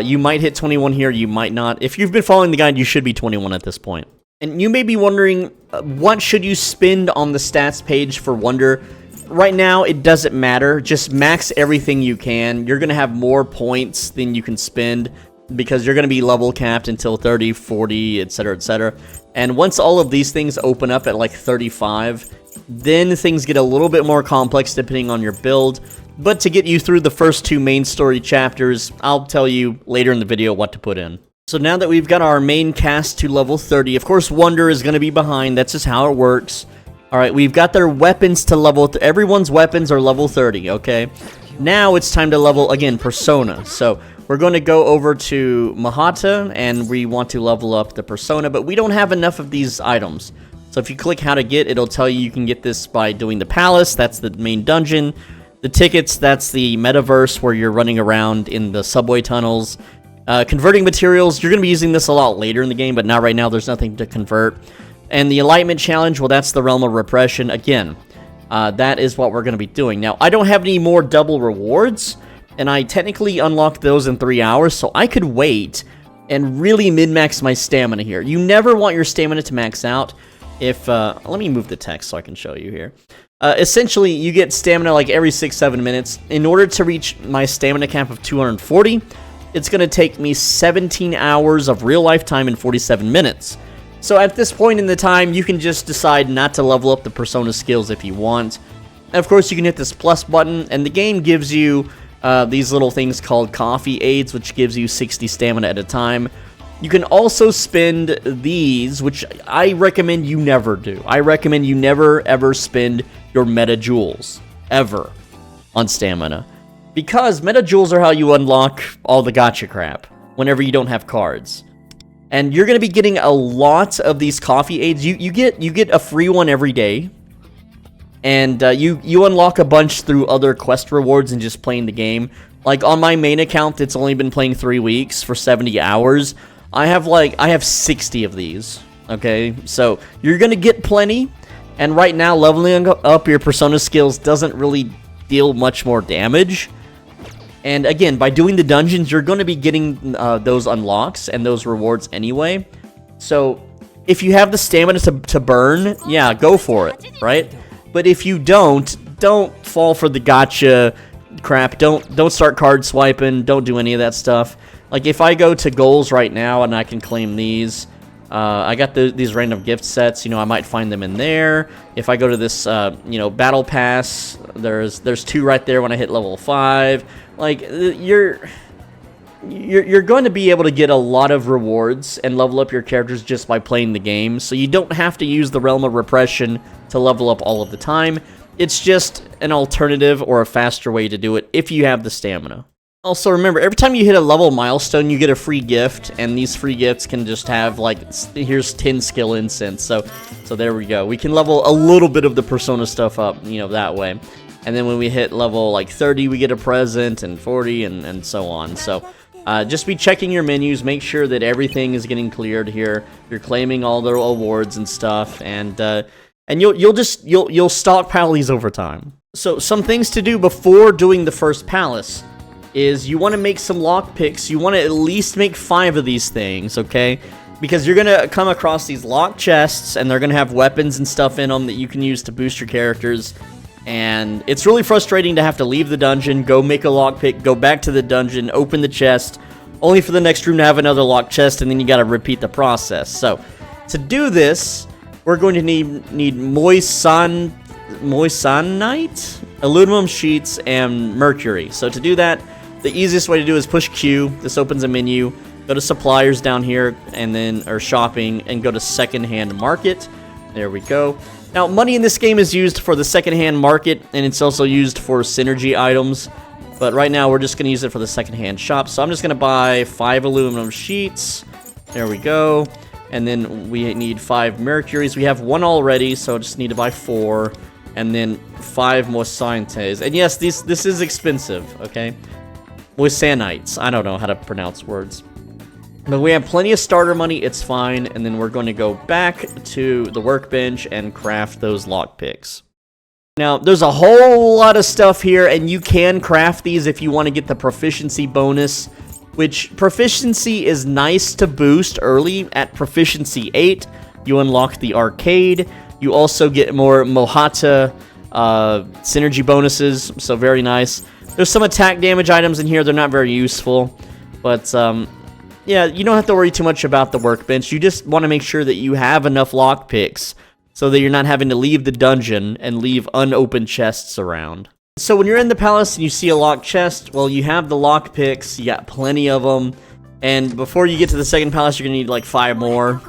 you might hit 21 here, you might not. If you've been following the guide, you should be 21 at this point. And you may be wondering, what should you spend on the stats page for Wonder? Right now, it doesn't matter. Just max everything you can. You're going to have more points than you can spend, because you're going to be level capped until 30, 40, etc., etc. And once all of these things open up at like 35, then things get a little bit more complex depending on your build. But to get you through the first 2 main story chapters, I'll tell you later in the video what to put in. So now that we've got our main cast to level 30, of course Wonder is going to be behind. That's just how it works. Alright, we've got their weapons to level... everyone's weapons are level 30, okay? Now it's time to level, again, Persona. So we're going to go over to Mahata, and we want to level up the Persona, but we don't have enough of these items. So if you click how to get, it'll tell you can get this by doing the palace. That's the main dungeon. The tickets, that's the metaverse where you're running around in the subway tunnels. Converting materials, you're going to be using this a lot later in the game, but not right now. There's nothing to convert. And the Enlightenment Challenge, well, that's the Realm of Repression. Again, that is what we're going to be doing. Now, I don't have any more double rewards, and I technically unlocked those in 3 hours, so I could wait and really min-max my stamina here. You never want your stamina to max out. If, let me move the text so I can show you here. Essentially, you get stamina like every 6-7 minutes. In order to reach my stamina cap of 240, it's going to take me 17 hours of real life time in 47 minutes. So at this point in the time, you can just decide not to level up the persona skills if you want. And of course, you can hit this plus button, and the game gives you these little things called coffee aids, which gives you 60 stamina at a time. You can also spend these, which I recommend you never do. I recommend you never, ever spend your meta jewels, ever, on stamina. Because meta jewels are how you unlock all the gacha crap, whenever you don't have cards. And you're going to be getting a lot of these coffee aids. You get a free one every day. And you unlock a bunch through other quest rewards and just playing the game. Like, on my main account, it's only been playing 3 weeks for 70 hours. I have 60 of these, okay? So, you're gonna get plenty, and right now, leveling up your persona skills doesn't really deal much more damage. And again, by doing the dungeons, you're gonna be getting those unlocks and those rewards anyway. So, if you have the stamina to burn, yeah, go for it, right? But if you don't fall for the gacha crap. Don't start card swiping. Don't do any of that stuff. Like, if I go to goals right now and I can claim these, I got these random gift sets, you know, I might find them in there. If I go to this, you know, battle pass, there's 2 right there when I hit level 5. Like, you're going to be able to get a lot of rewards and level up your characters just by playing the game, so you don't have to use the Realm of Repression to level up all of the time. It's just an alternative or a faster way to do it if you have the stamina. Also, remember, every time you hit a level milestone, you get a free gift, and these free gifts can just have, like, here's 10 skill incense, so there we go. We can level a little bit of the persona stuff up, you know, that way. And then when we hit level, like, 30, we get a present, and 40, and so on. So, just be checking your menus, make sure that everything is getting cleared here. You're claiming all the awards and stuff, and you'll stockpile these over time. So, some things to do before doing the first palace is you want to make some lockpicks. You want to at least make 5 of these things, okay? Because you're going to come across these locked chests, and they're going to have weapons and stuff in them that you can use to boost your characters. And it's really frustrating to have to leave the dungeon, go make a lockpick, go back to the dungeon, open the chest, only for the next room to have another locked chest, and then you got to repeat the process. So, to do this, we're going to need moissanite, aluminum sheets, and mercury. So to do that, the easiest way to do is push Q. This opens a menu. Go to suppliers down here, and then, or shopping, and go to secondhand market. There we go. Now, money in this game is used for the secondhand market, and it's also used for synergy items. But right now, we're just going to use it for the secondhand shop. So I'm just going to buy 5 aluminum sheets. There we go. And then we need 5 mercuries. We have 1 already, so I just need to buy 4. And then 5 moissanites. And yes, this is expensive, okay? Moissanites. I don't know how to pronounce words. But we have plenty of starter money, it's fine. And then we're going to go back to the workbench and craft those lockpicks. Now, there's a whole lot of stuff here, and you can craft these if you want to get the proficiency bonus, which proficiency is nice to boost early. At proficiency 8, you unlock the arcade. You also get more Mohata synergy bonuses, so very nice. There's some attack damage items in here. They're not very useful, but yeah, you don't have to worry too much about the workbench. You just want to make sure that you have enough lockpicks so that you're not having to leave the dungeon and leave unopened chests around. So when you're in the palace and you see a locked chest, well, you have the lockpicks. You got plenty of them. And before you get to the second palace, you're going to need like 5 more.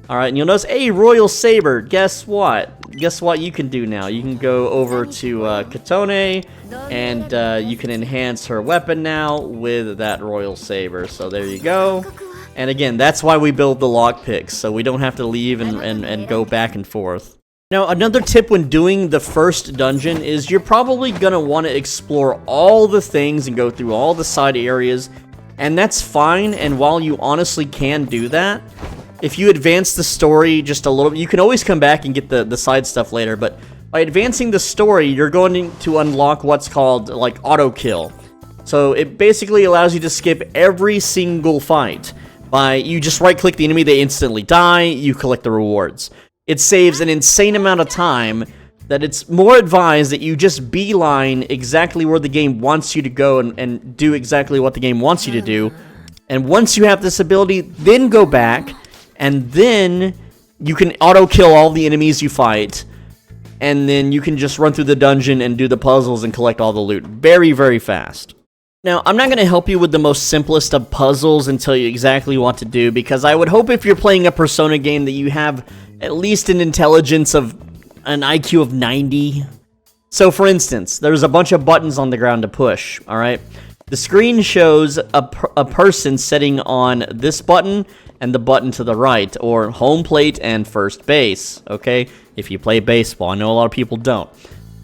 Alright, and you'll notice, hey, Royal Saber, guess what? Guess what you can do now? You can go over to Katone, and you can enhance her weapon now with that Royal Saber. So there you go. And again, that's why we build the lockpicks, so we don't have to leave and go back and forth. Now, another tip when doing the first dungeon is you're probably going to want to explore all the things and go through all the side areas, and that's fine, and while you honestly can do that, if you advance the story just a little bit, you can always come back and get the side stuff later, but by advancing the story, you're going to unlock what's called, like, auto kill. So it basically allows you to skip every single fight. You just right-click the enemy, they instantly die, you collect the rewards. It saves an insane amount of time that it's more advised that you just beeline exactly where the game wants you to go and do exactly what the game wants you to do. And once you have this ability, then go back, and then you can auto-kill all the enemies you fight, and then you can just run through the dungeon and do the puzzles and collect all the loot very, very fast. Now, I'm not going to help you with the most simplest of puzzles and tell you exactly what to do, because I would hope if you're playing a Persona game that you have at least an intelligence of an IQ of 90. So, for instance, there's a bunch of buttons on the ground to push, alright? The screen shows a person sitting on this button and the button to the right, or home plate and first base, okay? If you play baseball, I know a lot of people don't.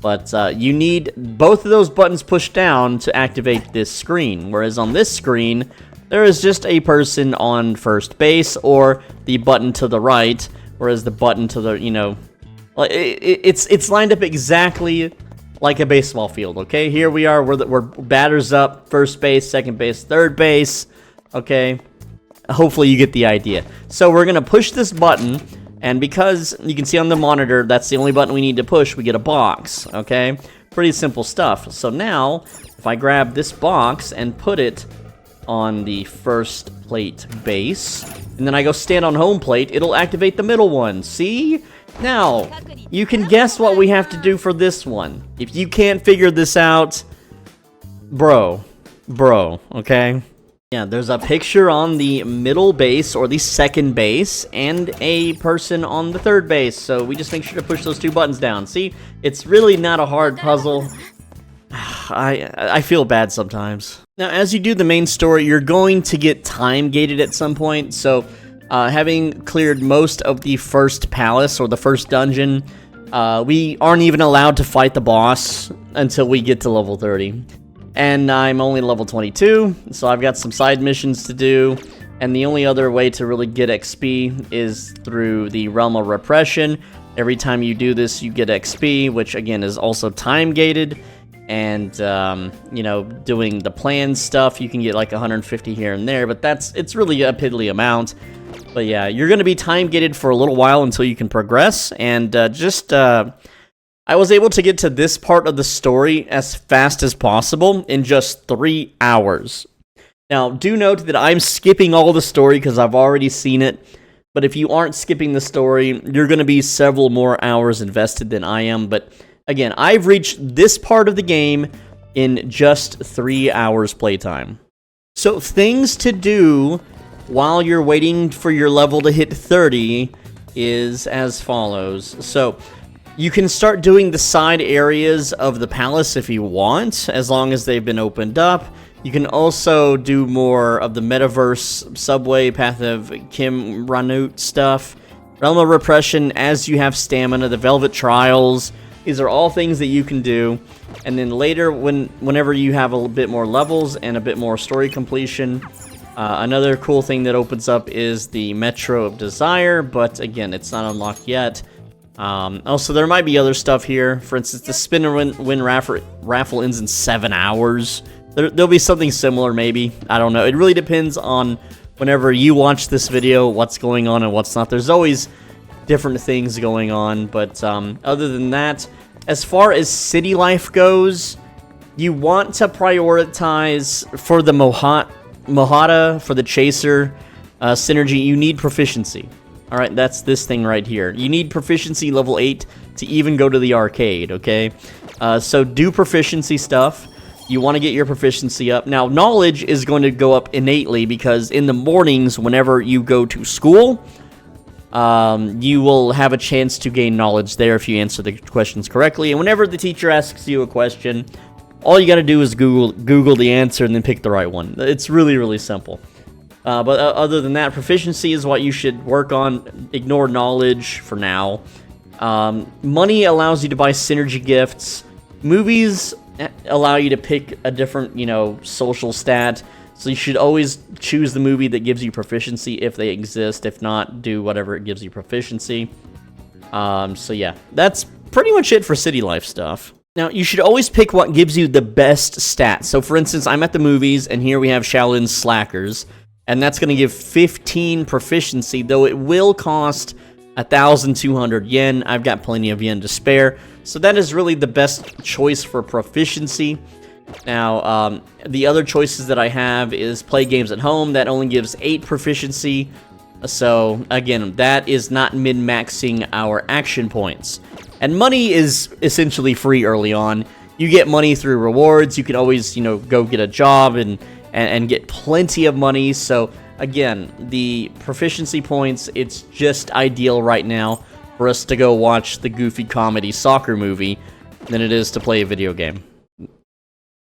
But you need both of those buttons pushed down to activate this screen. Whereas on this screen, there is just a person on first base or the button to the right. Whereas the button to the, you know, it's lined up exactly like a baseball field, okay? Here we are, we're batters up, first base, second base, third base, okay? Hopefully you get the idea. So we're going to push this button. And because you can see on the monitor, that's the only button we need to push, we get a box, okay? Pretty simple stuff. So now, if I grab this box and put it on the first plate base, and then I go stand on home plate, it'll activate the middle one, see? Now, you can guess what we have to do for this one. If you can't figure this out, bro, okay? Yeah, there's a picture on the middle base, or the second base, and a person on the third base, so we just make sure to push those two buttons down. See? It's really not a hard puzzle. I feel bad sometimes. Now, as you do the main story, you're going to get time-gated at some point, so having cleared most of the first palace, or the first dungeon, we aren't even allowed to fight the boss until we get to level 30. And I'm only level 22, so I've got some side missions to do, and the only other way to really get XP is through the realm of repression. Every time you do this, you get XP, which again is also time-gated, and, you know, doing the plan stuff, you can get like 150 here and there, but it's really a piddly amount. But yeah, you're going to be time-gated for a little while until you can progress, and I was able to get to this part of the story as fast as possible in just 3 hours. Now, do note that I'm skipping all the story because I've already seen it, but if you aren't skipping the story, you're going to be several more hours invested than I am. But again, I've reached this part of the game in just 3 hours playtime. So, things to do while you're waiting for your level to hit 30 is as follows. So, you can start doing the side areas of the palace if you want, as long as they've been opened up. You can also do more of the metaverse, subway, Path of Kim Ranut stuff, Realm of Repression as you have stamina, the Velvet Trials. These are all things that you can do. And then later, whenever you have a bit more levels and a bit more story completion, another cool thing that opens up is the Metro of Desire, but again, it's not unlocked yet. Also, there might be other stuff here. For instance, the spin and win raffle ends in 7 hours. There'll be something similar, maybe. I don't know. It really depends on whenever you watch this video, what's going on and what's not. There's always different things going on. But other than that, as far as city life goes, you want to prioritize for the Mohata, for the Chaser synergy, you need proficiency. Alright, that's this thing right here. You need proficiency level 8 to even go to the arcade, okay? So do proficiency stuff. You want to get your proficiency up. Now, knowledge is going to go up innately because in the mornings, whenever you go to school, you will have a chance to gain knowledge there if you answer the questions correctly. And whenever the teacher asks you a question, all you got to do is Google the answer and then pick the right one. It's really, really simple. But other than that, proficiency is what you should work on. Ignore knowledge for now. Money allows you to buy synergy gifts. Movies allow you to pick a different, you know, social stat. So you should always choose the movie that gives you proficiency if they exist. If not, do whatever it gives you proficiency. So yeah, that's pretty much it for city life stuff. Now, you should always pick what gives you the best stats. So for instance, I'm at the movies, and here we have Shaolin's Slackers and that's going to give 15 proficiency, though it will cost 1,200 yen. I've got plenty of yen to spare, so that is really the best choice for proficiency. Now, the other choices that I have is play games at home. That only gives 8 proficiency. So, again, that is not min-maxing our action points. And money is essentially free early on. You get money through rewards. You can always, you know, go get a job and get plenty of money. So, again, the proficiency points, it's just ideal right now for us to go watch the goofy comedy soccer movie than it is to play a video game.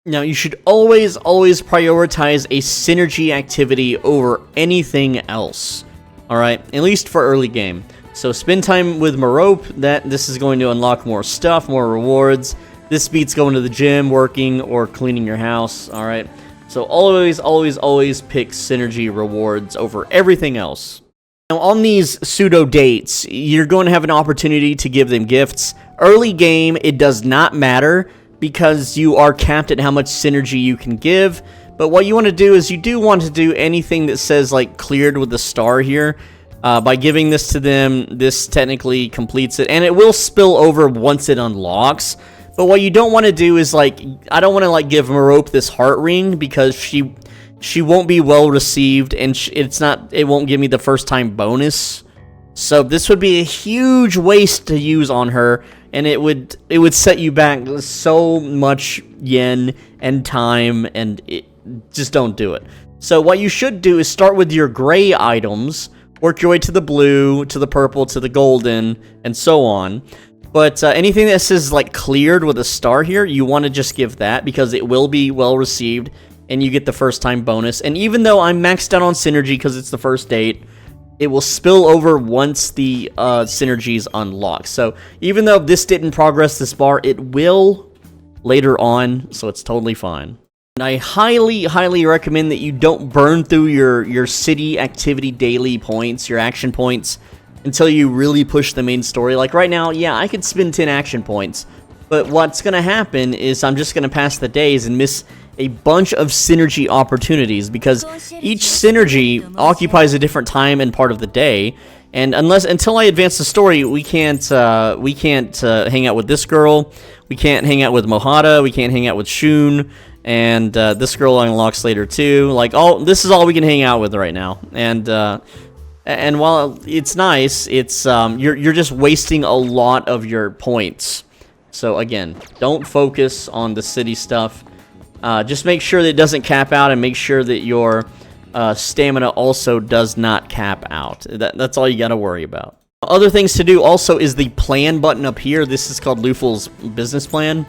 Now, you should always prioritize a synergy activity over anything else. Alright, at least for early game. So spend time with Merope. This is going to unlock more stuff, more rewards. This beats going to the gym, working, or cleaning your house. Alright, so always pick synergy rewards over everything else. Now, on these pseudo dates, you're going to have an opportunity to give them gifts. Early game, it does not matter, because you are capped at how much synergy you can give. But what you want to do is you do want to do anything that says like cleared with the star here. By giving this to them, this technically completes it, and it will spill over once it unlocks. But what you don't want to do is like, I don't want to like give Merope this heart ring, because she won't be well received, and it won't give me the first time bonus. So this would be a huge waste to use on her, and it would set you back so much yen and time, and just don't do it. So what you should do is start with your gray items, work your way to the blue, to the purple, to the golden, and so on. But anything that says like cleared with a star here, you want to just give that, because it will be well received, and you get the first time bonus. And even though I'm maxed out on synergy because it's the first date, it will spill over once the synergies unlock. So even though this didn't progress this bar, it will later on, so it's totally fine. And I highly recommend that you don't burn through your city activity daily points, your action points, until you really push the main story. Like right now, yeah, I could spend 10 action points, but what's going to happen is I'm just going to pass the days and miss a bunch of synergy opportunities, because each synergy occupies a different time and part of the day, and until I advance the story, we can't hang out with this girl, we can't hang out with Mohata, we can't hang out with Shun, and this girl unlocks later too. Like, this is all we can hang out with right now, and while it's nice, it's you're just wasting a lot of your points. So again, don't focus on the city stuff. Just make sure that it doesn't cap out, and make sure that your stamina also does not cap out. That's all you got to worry about. Other things to do also is the plan button up here. This is called Luffel's business plan.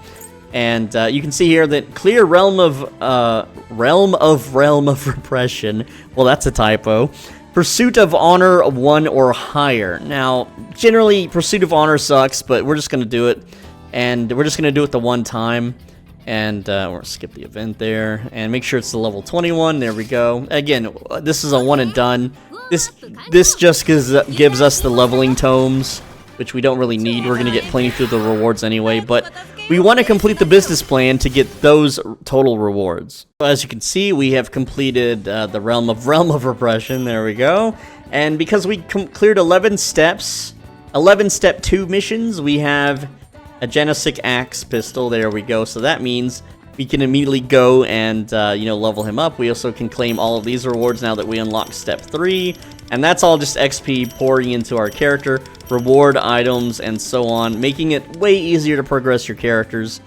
And you can see here that clear realm of repression. Well, that's a typo. Pursuit of honor 1 or higher. Now, generally, pursuit of honor sucks, but we're just going to do it. And we're just going to do it the one time. And we're going to skip the event there. And make sure it's the level 21. There we go. Again, this is a one and done. This just gives us the leveling tomes, which we don't really need. We're going to get plenty through the rewards anyway. But we want to complete the business plan to get those total rewards. As you can see, we have completed the realm of repression. There we go. And because we cleared 11 steps, 11 step 2 missions, we have a Genestic Axe pistol. There we go. So that means we can immediately go and level him up. We also can claim all of these rewards now that we unlock step 3. And that's all just XP pouring into our character, reward items, and so on, making it way easier to progress your characters.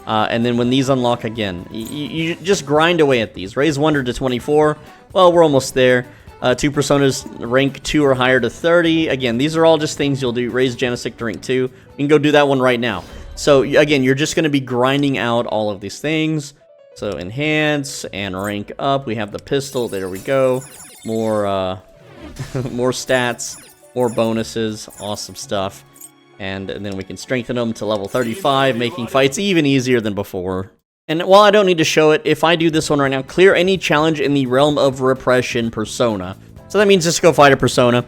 And then when these unlock again, you just grind away at these. Raise Wonder to 24. Well, we're almost there. 2 personas rank 2 or higher to 30. Again, these are all just things you'll do. Raise Genestic to rank 2. You can go do that one right now. So again, you're just going to be grinding out all of these things. So enhance and rank up. We have the pistol. There we go. More more stats, more bonuses, awesome stuff. And then we can strengthen them to level 35, making fights even easier than before. And while I don't need to show it, if I do this one right now, clear any challenge in the realm of repression persona. So that means just go fight a persona.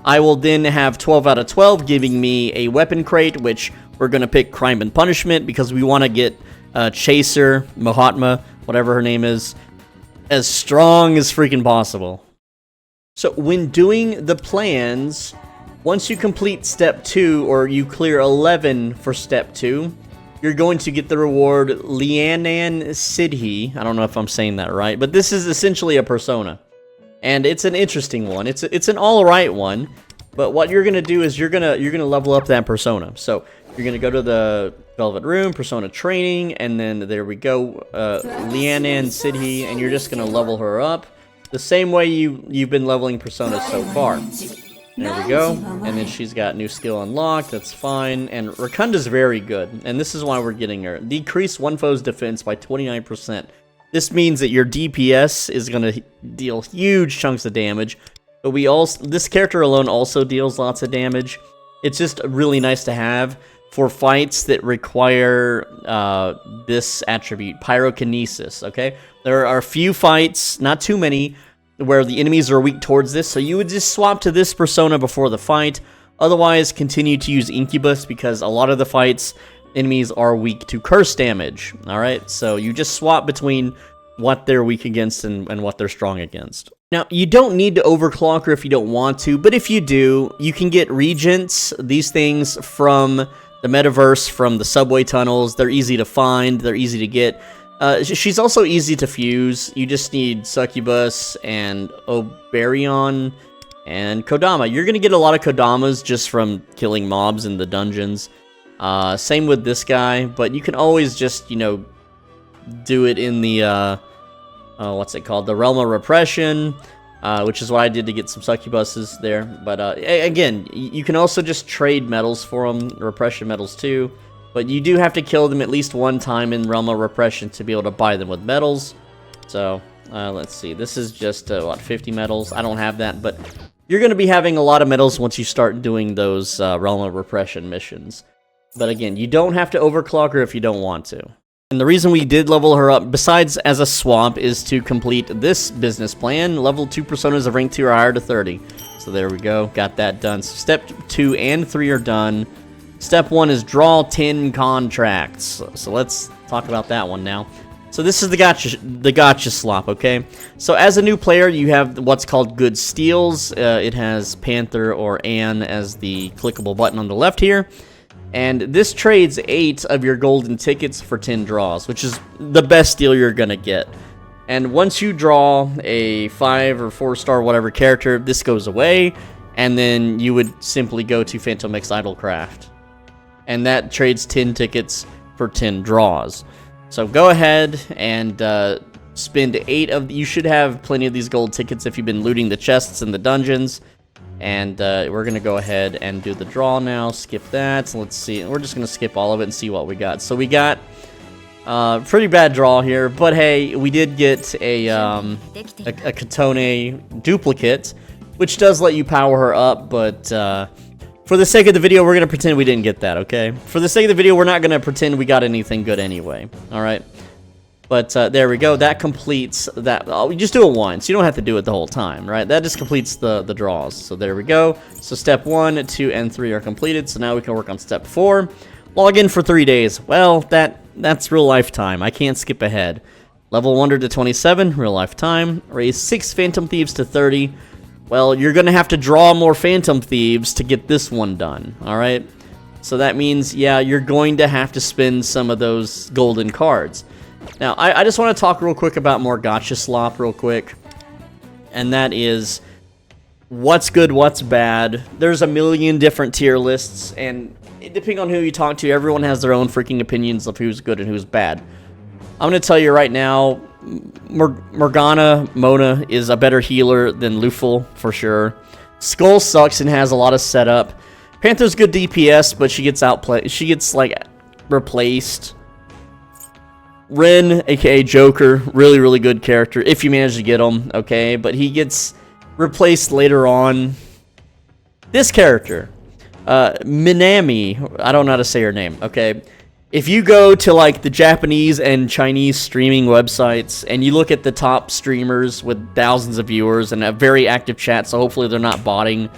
I will then have 12 out of 12, giving me a weapon crate, which we're going to pick Crime and Punishment, because we want to get Chaser, Mahatma, whatever her name is, as strong as freaking possible. So when doing the plans, once you complete step 2 or you clear 11 for step 2, you're going to get the reward Lianan Sidhi. I don't know if I'm saying that right, but this is essentially a persona. And it's an interesting one. It's an alright one, but what you're gonna do is you're gonna level up that persona. So you're gonna go to the Velvet Room, persona training, and then there we go, Lianan Sidhi, and you're just gonna level her up the same way you've been leveling personas so far. There we go, and then she's got new skill unlocked, that's fine, and Rakunda's very good, and this is why we're getting her. Decrease one foe's defense by 29%. This means that your DPS is going to deal huge chunks of damage, but this character alone also deals lots of damage. It's just really nice to have for fights that require this attribute, pyrokinesis, okay? There are a few fights, not too many, where the enemies are weak towards this, so you would just swap to this persona before the fight. Otherwise, continue to use Incubus, because a lot of the fights, enemies are weak to curse damage, alright? So you just swap between what they're weak against and what they're strong against. Now, you don't need to overclock her if you don't want to, but if you do, you can get regents, these things from the metaverse, from the subway tunnels. They're easy to find, they're easy to get. She's also easy to fuse. You just need Succubus and Oberion and Kodama. You're going to get a lot of Kodamas just from killing mobs in the dungeons. Same with this guy, but you can always just, you know, do it in the, what's it called? The Realm of Repression, which is what I did to get some Succubuses there. But, again, you can also just trade medals for them, Repression medals too. But you do have to kill them at least one time in Realm of Repression to be able to buy them with medals. So, let's see. This is just, what, 50 medals? I don't have that, but you're going to be having a lot of medals once you start doing those Realm of Repression missions. But again, you don't have to overclock her if you don't want to. And the reason we did level her up, besides as a swap, is to complete this business plan. Level 2 personas of rank 2 or higher to 30. So there we go. Got that done. So step 2 and 3 are done. Step 1 is draw 10 contracts. So let's talk about that one now. So this is the gacha slop, okay? So as a new player, you have what's called good steals. It has Panther or Anne as the clickable button on the left here. And this trades 8 of your golden tickets for 10 draws, which is the best deal you're gonna get. And once you draw a 5 or 4-star whatever character, this goes away, and then you would simply go to Phantom X Idolcraft. And that trades 10 tickets for 10 draws. So go ahead and spend 8 of... You should have plenty of these gold tickets if you've been looting the chests in the dungeons. And we're going to go ahead and do the draw now. Skip that. So let's see. We're just going to skip all of it and see what we got. So we got pretty bad draw here. But hey, we did get a Katone duplicate, which does let you power her up. But for the sake of the video, we're going to pretend we didn't get that, okay? For the sake of the video, we're not going to pretend we got anything good anyway. Alright? But there we go. That completes that. Oh, you just do it once. You don't have to do it the whole time, right? That just completes the draws. So there we go. So step 1, 2, and 3 are completed. So now we can work on step 4. Log in for 3 days. Well, that's real life time. I can't skip ahead. Level 100 to 27, real life time. Raise 6 Phantom Thieves to 30. Well, you're going to have to draw more Phantom Thieves to get this one done, alright? So that means, yeah, you're going to have to spend some of those golden cards. Now, I just want to talk real quick about more gacha slop real quick. And that is, what's good, what's bad. There's a million different tier lists, and depending on who you talk to, everyone has their own freaking opinions of who's good and who's bad. I'm going to tell you right now, Morgana, Mona, is a better healer than Lufel, for sure. Skull sucks and has a lot of setup. Panther's good DPS, but she gets outplayed. She gets, like, replaced. Ren, aka Joker, really, really good character, if you manage to get him, okay? But he gets replaced later on. This character, Minami, I don't know how to say her name, okay? If you go to, like, the Japanese and Chinese streaming websites, and you look at the top streamers with thousands of viewers and a very active chat, so hopefully they're not botting,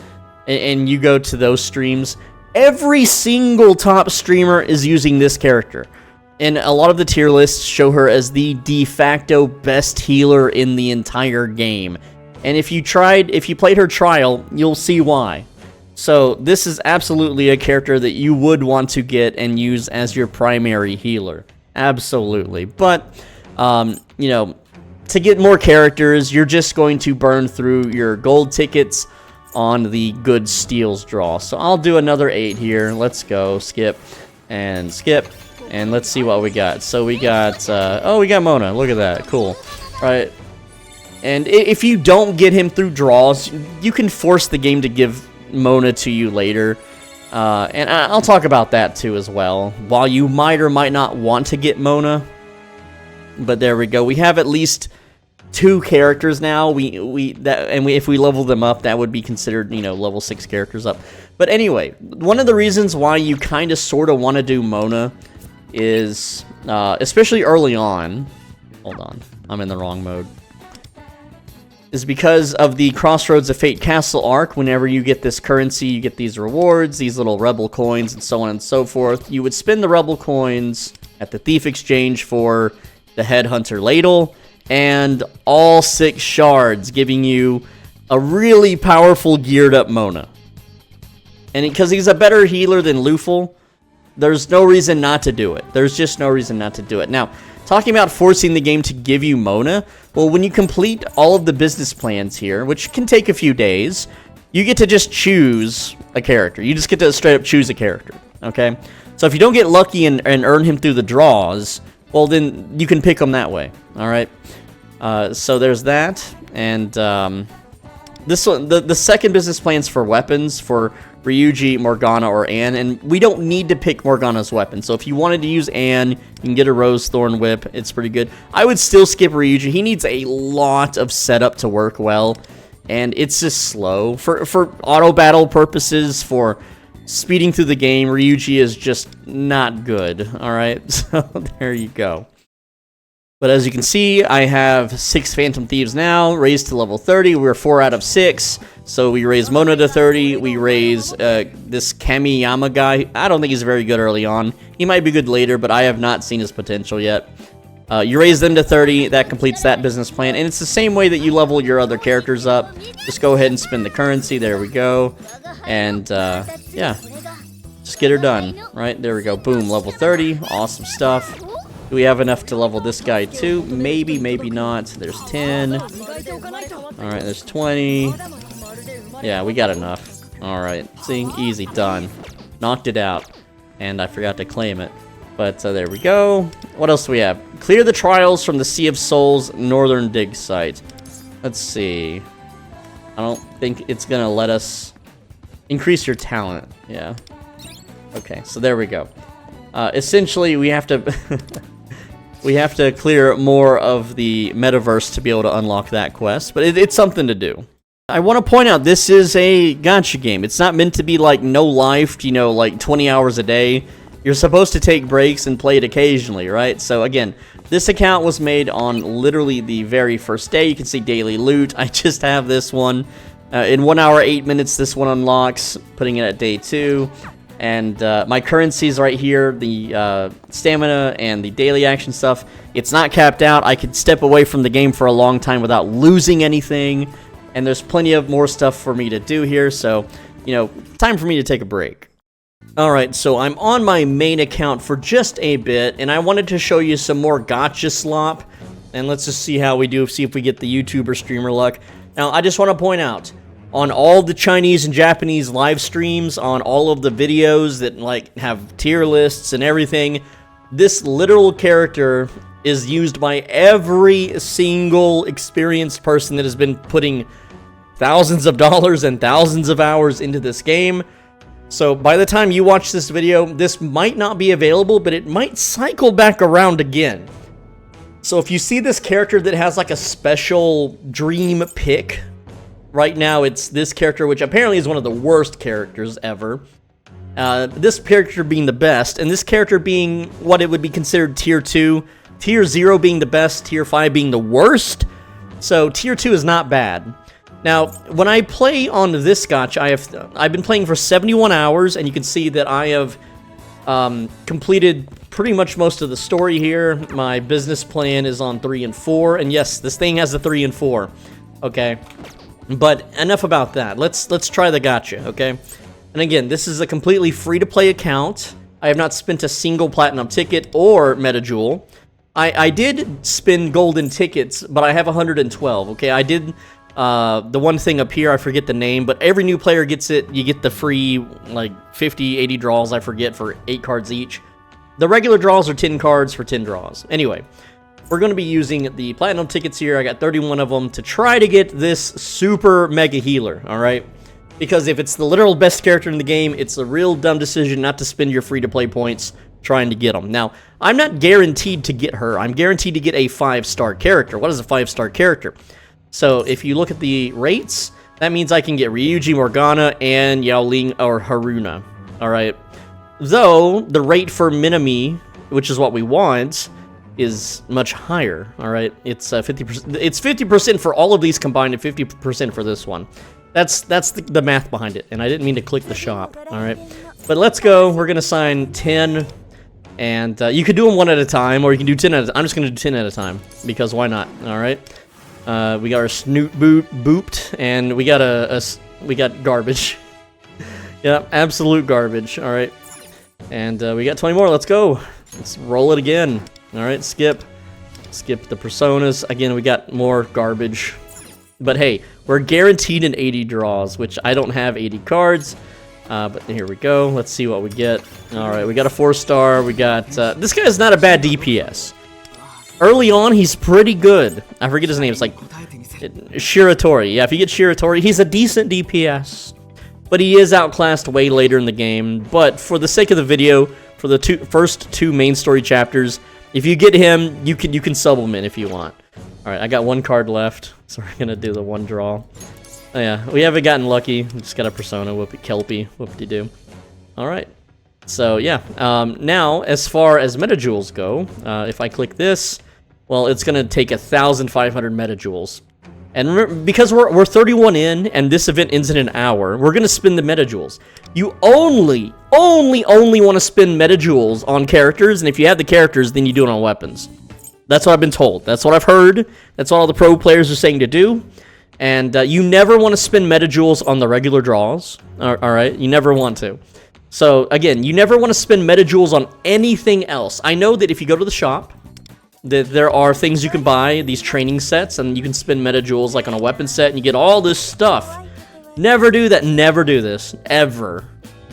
and you go to those streams, every single top streamer is using this character. And a lot of the tier lists show her as the de facto best healer in the entire game. And if you played her trial, you'll see why. So this is absolutely a character that you would want to get and use as your primary healer. Absolutely. But, you know, to get more characters, you're just going to burn through your gold tickets on the good steals draw. So I'll do another 8 here. Let's go. Skip. And skip. And let's see what we got. So we got, oh, we got Mona. Look at that. Cool. Right. And if you don't get him through draws, you can force the game to give Mona to you later. And I'll talk about that too as well. While you might or might not want to get Mona. But there we go. We have at least 2 characters now. If we level them up, that would be considered, you know, level 6 characters up. But anyway, one of the reasons why you kind of sort of want to do Mona is, especially early on. Hold on, I'm in the wrong mode. Is because of the Crossroads of Fate Castle arc. Whenever you get this currency, you get these rewards, these little rebel coins, and so on and so forth. You would spend the rebel coins at the Thief Exchange for the Headhunter Ladle, and all 6 shards, giving you a really powerful geared up Mona. And because he's a better healer than Lufel, there's no reason not to do it. There's just no reason not to do it. Now, talking about forcing the game to give you Mona, well, when you complete all of the business plans here, which can take a few days, you get to just choose a character. You just get to straight up choose a character, okay? So if you don't get lucky and earn him through the draws, well, then you can pick him that way, all right? So there's that, and this one, the second business plan's for weapons for Ryuji, Morgana, or Anne, and we don't need to pick Morgana's weapon. So if you wanted to use Anne, you can get a Rose Thorn Whip. It's pretty good. I would still skip Ryuji. He needs a lot of setup to work well, and it's just slow. For auto battle purposes, for speeding through the game, Ryuji is just not good. All right, so there you go. But as you can see, I have 6 Phantom Thieves now, raised to level 30. We're 4 out of 6. So we raise Mona to 30. We raise this Kamiyama guy. I don't think he's very good early on. He might be good later, but I have not seen his potential yet. You raise them to 30. That completes that business plan. And it's the same way that you level your other characters up. Just go ahead and spend the currency. There we go. And, yeah. Just get her done. Right? There we go. Boom. Level 30. Awesome stuff. Do we have enough to level this guy too? Maybe, maybe not. There's 10. Alright, there's 20. Yeah, we got enough. Alright, see? Easy, done. Knocked it out. And I forgot to claim it. But there we go. What else do we have? Clear the trials from the Sea of Souls Northern Dig site. Let's see. I don't think it's gonna let us increase your talent. Yeah. Okay, so there we go. Essentially, we have to... we have to clear more of the metaverse to be able to unlock that quest, but it's something to do. I want to point out, this is a gacha game. It's not meant to be like no life, you know, like 20 hours a day. You're supposed to take breaks and play it occasionally, right? So again, this account was made on literally the very first day. You can see daily loot. I just have this one. In 1 hour, 8 minutes, this one unlocks, putting it at day 2. And my currencies right here, the stamina and the daily action stuff, it's not capped out. I could step away from the game for a long time without losing anything. And there's plenty of more stuff for me to do here. So, you know, time for me to take a break. Alright, so I'm on my main account for just a bit. And I wanted to show you some more gacha slop. And let's just see how we do, see if we get the YouTuber streamer luck. Now, I just want to point out, on all the Chinese and Japanese live streams, on all of the videos that like have tier lists and everything, this literal character is used by every single experienced person that has been putting thousands of dollars and thousands of hours into this game. So by the time you watch this video, this might not be available, but it might cycle back around again. So if you see this character that has like a special dream pick, right now it's this character, which apparently is one of the worst characters ever. This character being the best, and this character being what it would be considered tier 2, tier 0 being the best, tier 5 being the worst. So tier 2 is not bad. Now, when I play on this gacha, I've been playing for 71 hours, and you can see that I have completed pretty much most of the story here. My business plan is on 3 and 4, and yes, this thing has a 3 and 4. okay? But enough about that. Let's try the gacha, okay? And again, this is a completely free-to-play account. I have not spent a single platinum ticket or metajewel. I did spin golden tickets, but I have 112, okay? I did the one thing up here, I forget the name, but every new player gets it. You get the free, like, 50, 80 draws, I forget, for 8 cards each. The regular draws are 10 cards for 10 draws. Anyway, we're going to be using the platinum tickets here. I got 31 of them to try to get this super mega healer, all right? Because if it's the literal best character in the game, it's a real dumb decision not to spend your free-to-play points trying to get them. Now, I'm not guaranteed to get her. I'm guaranteed to get a 5-star character. What is a 5-star character? So, if you look at the rates, that means I can get Ryuji, Morgana, and Yaoling or Haruna, alright? Though, the rate for Minami, which is what we want, is much higher, alright? It's 50%. It's 50% for all of these combined and 50% for this one. That's the math behind it, and I didn't mean to click the shop, alright? But let's go. We're going to sign 10, and you could do them one at a time, or you can do 10 at a time. I'm just going to do 10 at a time, because why not, alright? We got our snoot booped, and we got garbage. Yeah, absolute garbage, alright? And we got 20 more, let's go. Let's roll it again. Alright, skip the personas. Again, we got more garbage. But hey, we're guaranteed an 80 draws, which I don't have 80 cards. But here we go. Let's see what we get. Alright, we got a 4-star. We got... this guy is not a bad DPS. Early on, he's pretty good. I forget his name. It's like... Shiratori. Yeah, if you get Shiratori, he's a decent DPS. But he is outclassed way later in the game. But for the sake of the video, for the first two main story chapters, if you get him, you can sub him in if you want. Alright, I got 1 card left, so we're gonna do the 1 draw. Oh yeah, we haven't gotten lucky. We just got a persona, Kelpie, whoop-de-doo. Alright, so yeah. Now, as far as metajewels go, if I click this, well, it's gonna take 1,500 metajewels. And remember, because we're 31 in, and this event ends in an hour, we're gonna spin the metajewels. You only want to spend metajewels on characters, and if you have the characters, then you do it on weapons. That's what I've been told. That's what I've heard. That's what all the pro players are saying to do. And you never want to spend metajewels on the regular draws. Alright? You never want to. So, again, you never want to spend metajewels on anything else. I know that if you go to the shop, that there are things you can buy, these training sets, and you can spend metajewels like on a weapon set, and you get all this stuff. Never do that. Never do this. Ever.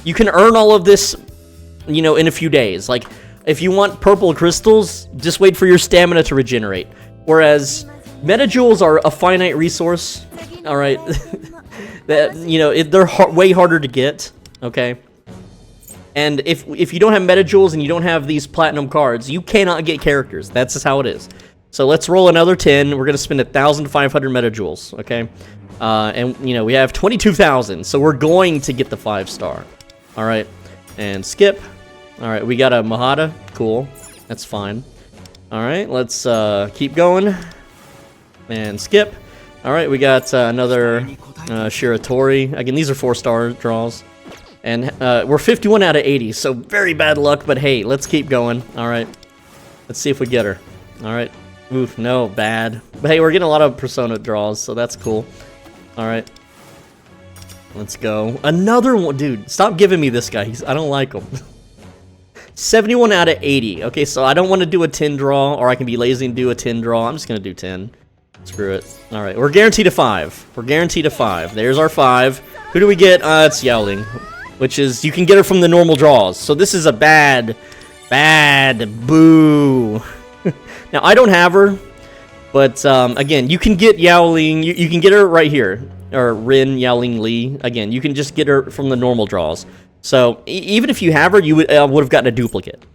You can earn all of this, you know, in a few days. Like... If you want purple crystals, just wait for your stamina to regenerate. Whereas, metajewels are a finite resource, alright? That, you know, they're way harder to get, okay? And if you don't have metajewels and you don't have these platinum cards, you cannot get characters. That's just how it is. So let's roll another 10. We're going to spend 1,500 metajewels, okay? And, you know, we have 22,000, so we're going to get the 5-star. Alright, and skip. Alright, we got a Mahada. Cool. That's fine. Alright, let's keep going. And skip. Alright, we got another Shiratori. Again, these are 4-star draws. And we're 51 out of 80, so very bad luck, but hey, let's keep going. Alright. Let's see if we get her. Alright. Oof, no, bad. But hey, we're getting a lot of Persona draws, so that's cool. Alright. Let's go. Another one. Dude, stop giving me this guy. I don't like him. 71 out of 80. Okay, so I don't want to do a 10 draw, or I can be lazy and do a 10 draw. I'm just going to do 10. Screw it. Alright, we're guaranteed a 5. We're guaranteed a 5. There's our 5. Who do we get? It's Yaoling. Which is, you can get her from the normal draws. So this is a bad, boo. Now, I don't have her. But, again, you can get Yaoling. You can get her right here. Or Rin, Yaoling, Li. Again, you can just get her from the normal draws. So, even if you have her, you would have gotten a duplicate.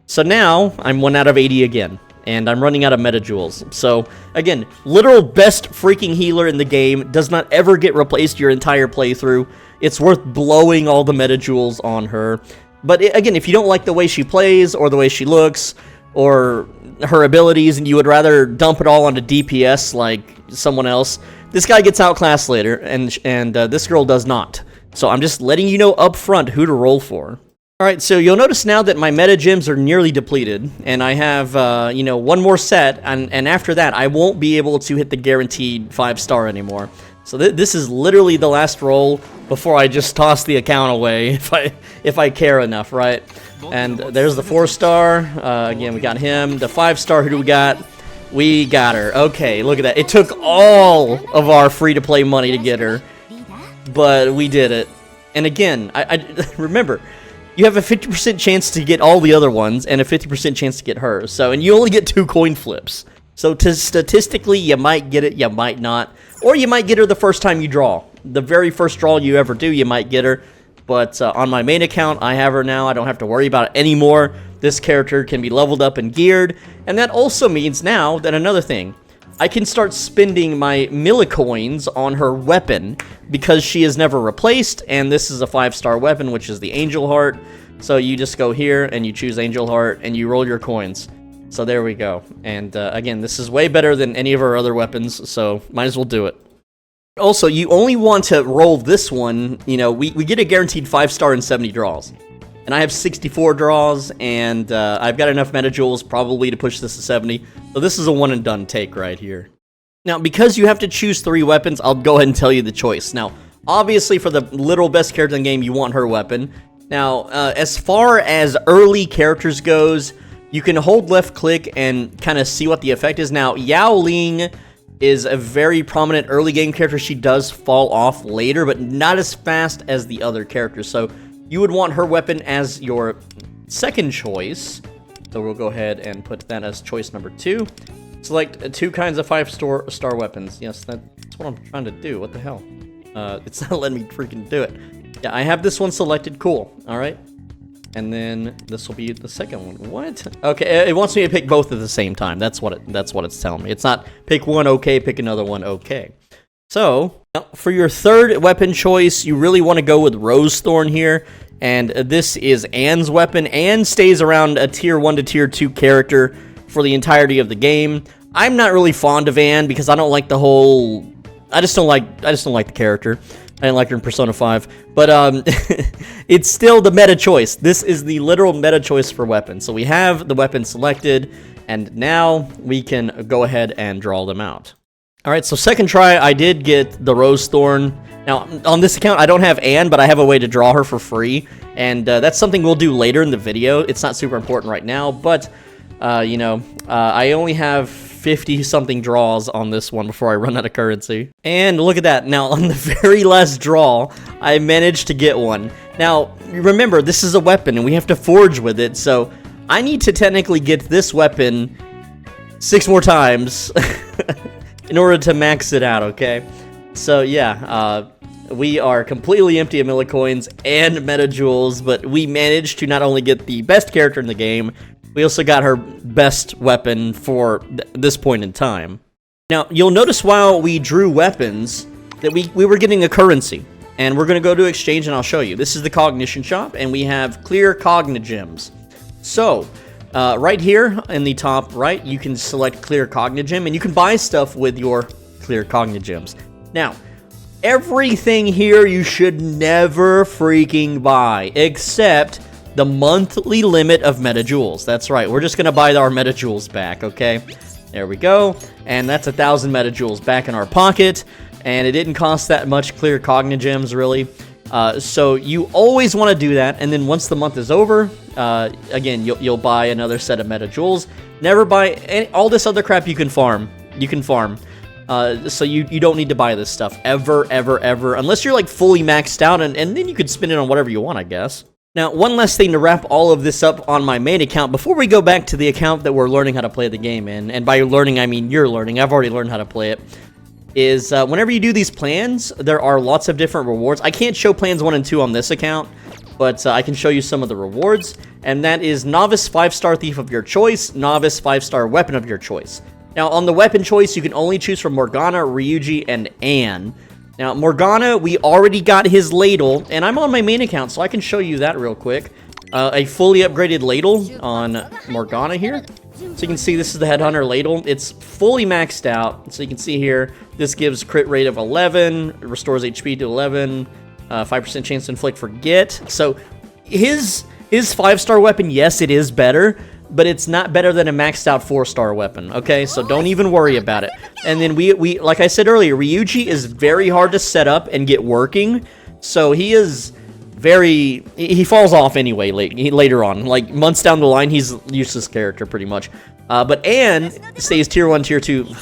So now, I'm 1 out of 80 again. And I'm running out of metajewels. So, again, literal best freaking healer in the game. Does not ever get replaced your entire playthrough. It's worth blowing all the metajewels on her. But, again, if you don't like the way she plays, or the way she looks, or her abilities, and you would rather dump it all onto DPS like someone else, this guy gets outclassed later, and this girl does not. So I'm just letting you know up front who to roll for. Alright, so you'll notice now that my meta gems are nearly depleted, and I have, you know, one more set, and after that, I won't be able to hit the guaranteed 5-star anymore. So this is literally the last roll before I just toss the account away, if I care enough, right? And there's the 4-star, again, we got him. The 5-star, who do we got? We got her. Okay, look at that. It took all of our free-to-play money to get her, but we did it. And again, I remember, you have a 50% chance to get all the other ones, and a 50% chance to get hers. So, and you only get 2 coin flips. So, statistically, you might get it, you might not. Or you might get her the first time you draw. The very first draw you ever do, you might get her. But on my main account, I have her now. I don't have to worry about it anymore. This character can be leveled up and geared. And that also means now that another thing. I can start spending my millicoins on her weapon because she is never replaced, and this is a 5-star weapon, which is the Angel Heart. So you just go here and you choose Angel Heart and you roll your coins. So there we go. And again, this is way better than any of our other weapons, so might as well do it. Also, you only want to roll this one. You know, we get a guaranteed 5-star in 70 draws. And I have 64 draws, and I've got enough meta jewels probably to push this to 70. So this is a one and done take right here. Now, because you have to choose 3 weapons, I'll go ahead and tell you the choice. Now, obviously for the literal best character in the game, you want her weapon. Now, as far as early characters goes, you can hold left click and kind of see what the effect is. Now, Yao Ling is a very prominent early game character. She does fall off later, but not as fast as the other characters. So you would want her weapon as your second choice. So we'll go ahead and put that as choice number 2. Select 2 kinds of 5-star weapons. Yes, that's what I'm trying to do. What the hell? It's not letting me freaking do it. Yeah, I have this one selected. Cool. All right. And then this will be the second one. What? Okay, it wants me to pick both at the same time. That's what it's telling me. It's not pick one, okay, pick another one, okay. So, for your third weapon choice, you really want to go with Rose Thorn here. And this is Anne's weapon. Anne stays around a tier 1 to tier 2 character for the entirety of the game. I'm not really fond of Anne because I don't like the whole... I just don't like the character. I didn't like her in Persona 5. But it's still the meta choice. This is the literal meta choice for weapons. So we have the weapon selected, and now we can go ahead and draw them out. Alright, so second try, I did get the Rose Thorn. Now, on this account, I don't have Anne, but I have a way to draw her for free. And that's something we'll do later in the video. It's not super important right now, but, you know, I only have 50-something draws on this one before I run out of currency. And look at that. Now, on the very last draw, I managed to get one. Now, remember, this is a weapon, and we have to forge with it, so I need to technically get this weapon 6 more times in order to max it out, okay? So, yeah, we are completely empty of millicoins and meta jewels, but we managed to not only get the best character in the game, we also got her best weapon for this point in time. Now, you'll notice while we drew weapons that we were getting a currency. And we're going to go to exchange and I'll show you. This is the Cognition shop and we have clear Cognigems. So, right here in the top right, you can select clear Cognigem and you can buy stuff with your clear Cognigems. Now, everything here you should never freaking buy except the monthly limit of meta jewels. That's right, we're just gonna buy our meta jewels back, okay? There we go, and that's 1,000 meta jewels back in our pocket, and it didn't cost that much clear Cognigems, really. So you always want to do that, and then once the month is over, again, you'll buy another set of meta jewels. Never buy all this other crap you can farm. You can farm. So you don't need to buy this stuff ever, ever, ever, unless you're like fully maxed out, and then you could spend it on whatever you want, I guess. Now, one last thing to wrap all of this up on my main account before we go back to the account that we're learning how to play the game in, and by learning, I mean you're learning, I've already learned how to play it, is whenever you do these plans, there are lots of different rewards. I can't show plans 1 and 2 on this account, but I can show you some of the rewards, and that is Novice 5-star Thief of your choice, Novice 5-star Weapon of your choice. Now, on the weapon choice, you can only choose from Morgana, Ryuji, and Anne. Now, Morgana, we already got his ladle, and I'm on my main account, so I can show you that real quick. A fully upgraded ladle on Morgana here. So you can see this is the Headhunter ladle. It's fully maxed out, so you can see here, this gives crit rate of 11, restores HP to 11, 5% chance to inflict forget. So his His 5-star weapon, yes, it is better, but it's not better than a maxed out 4-star weapon, okay? So don't even worry about it. And then we like I said earlier, Ryuji is very hard to set up and get working, so he is he falls off anyway later on. Like, months down the line, he's a useless character pretty much. But Anne stays tier 1, tier 2.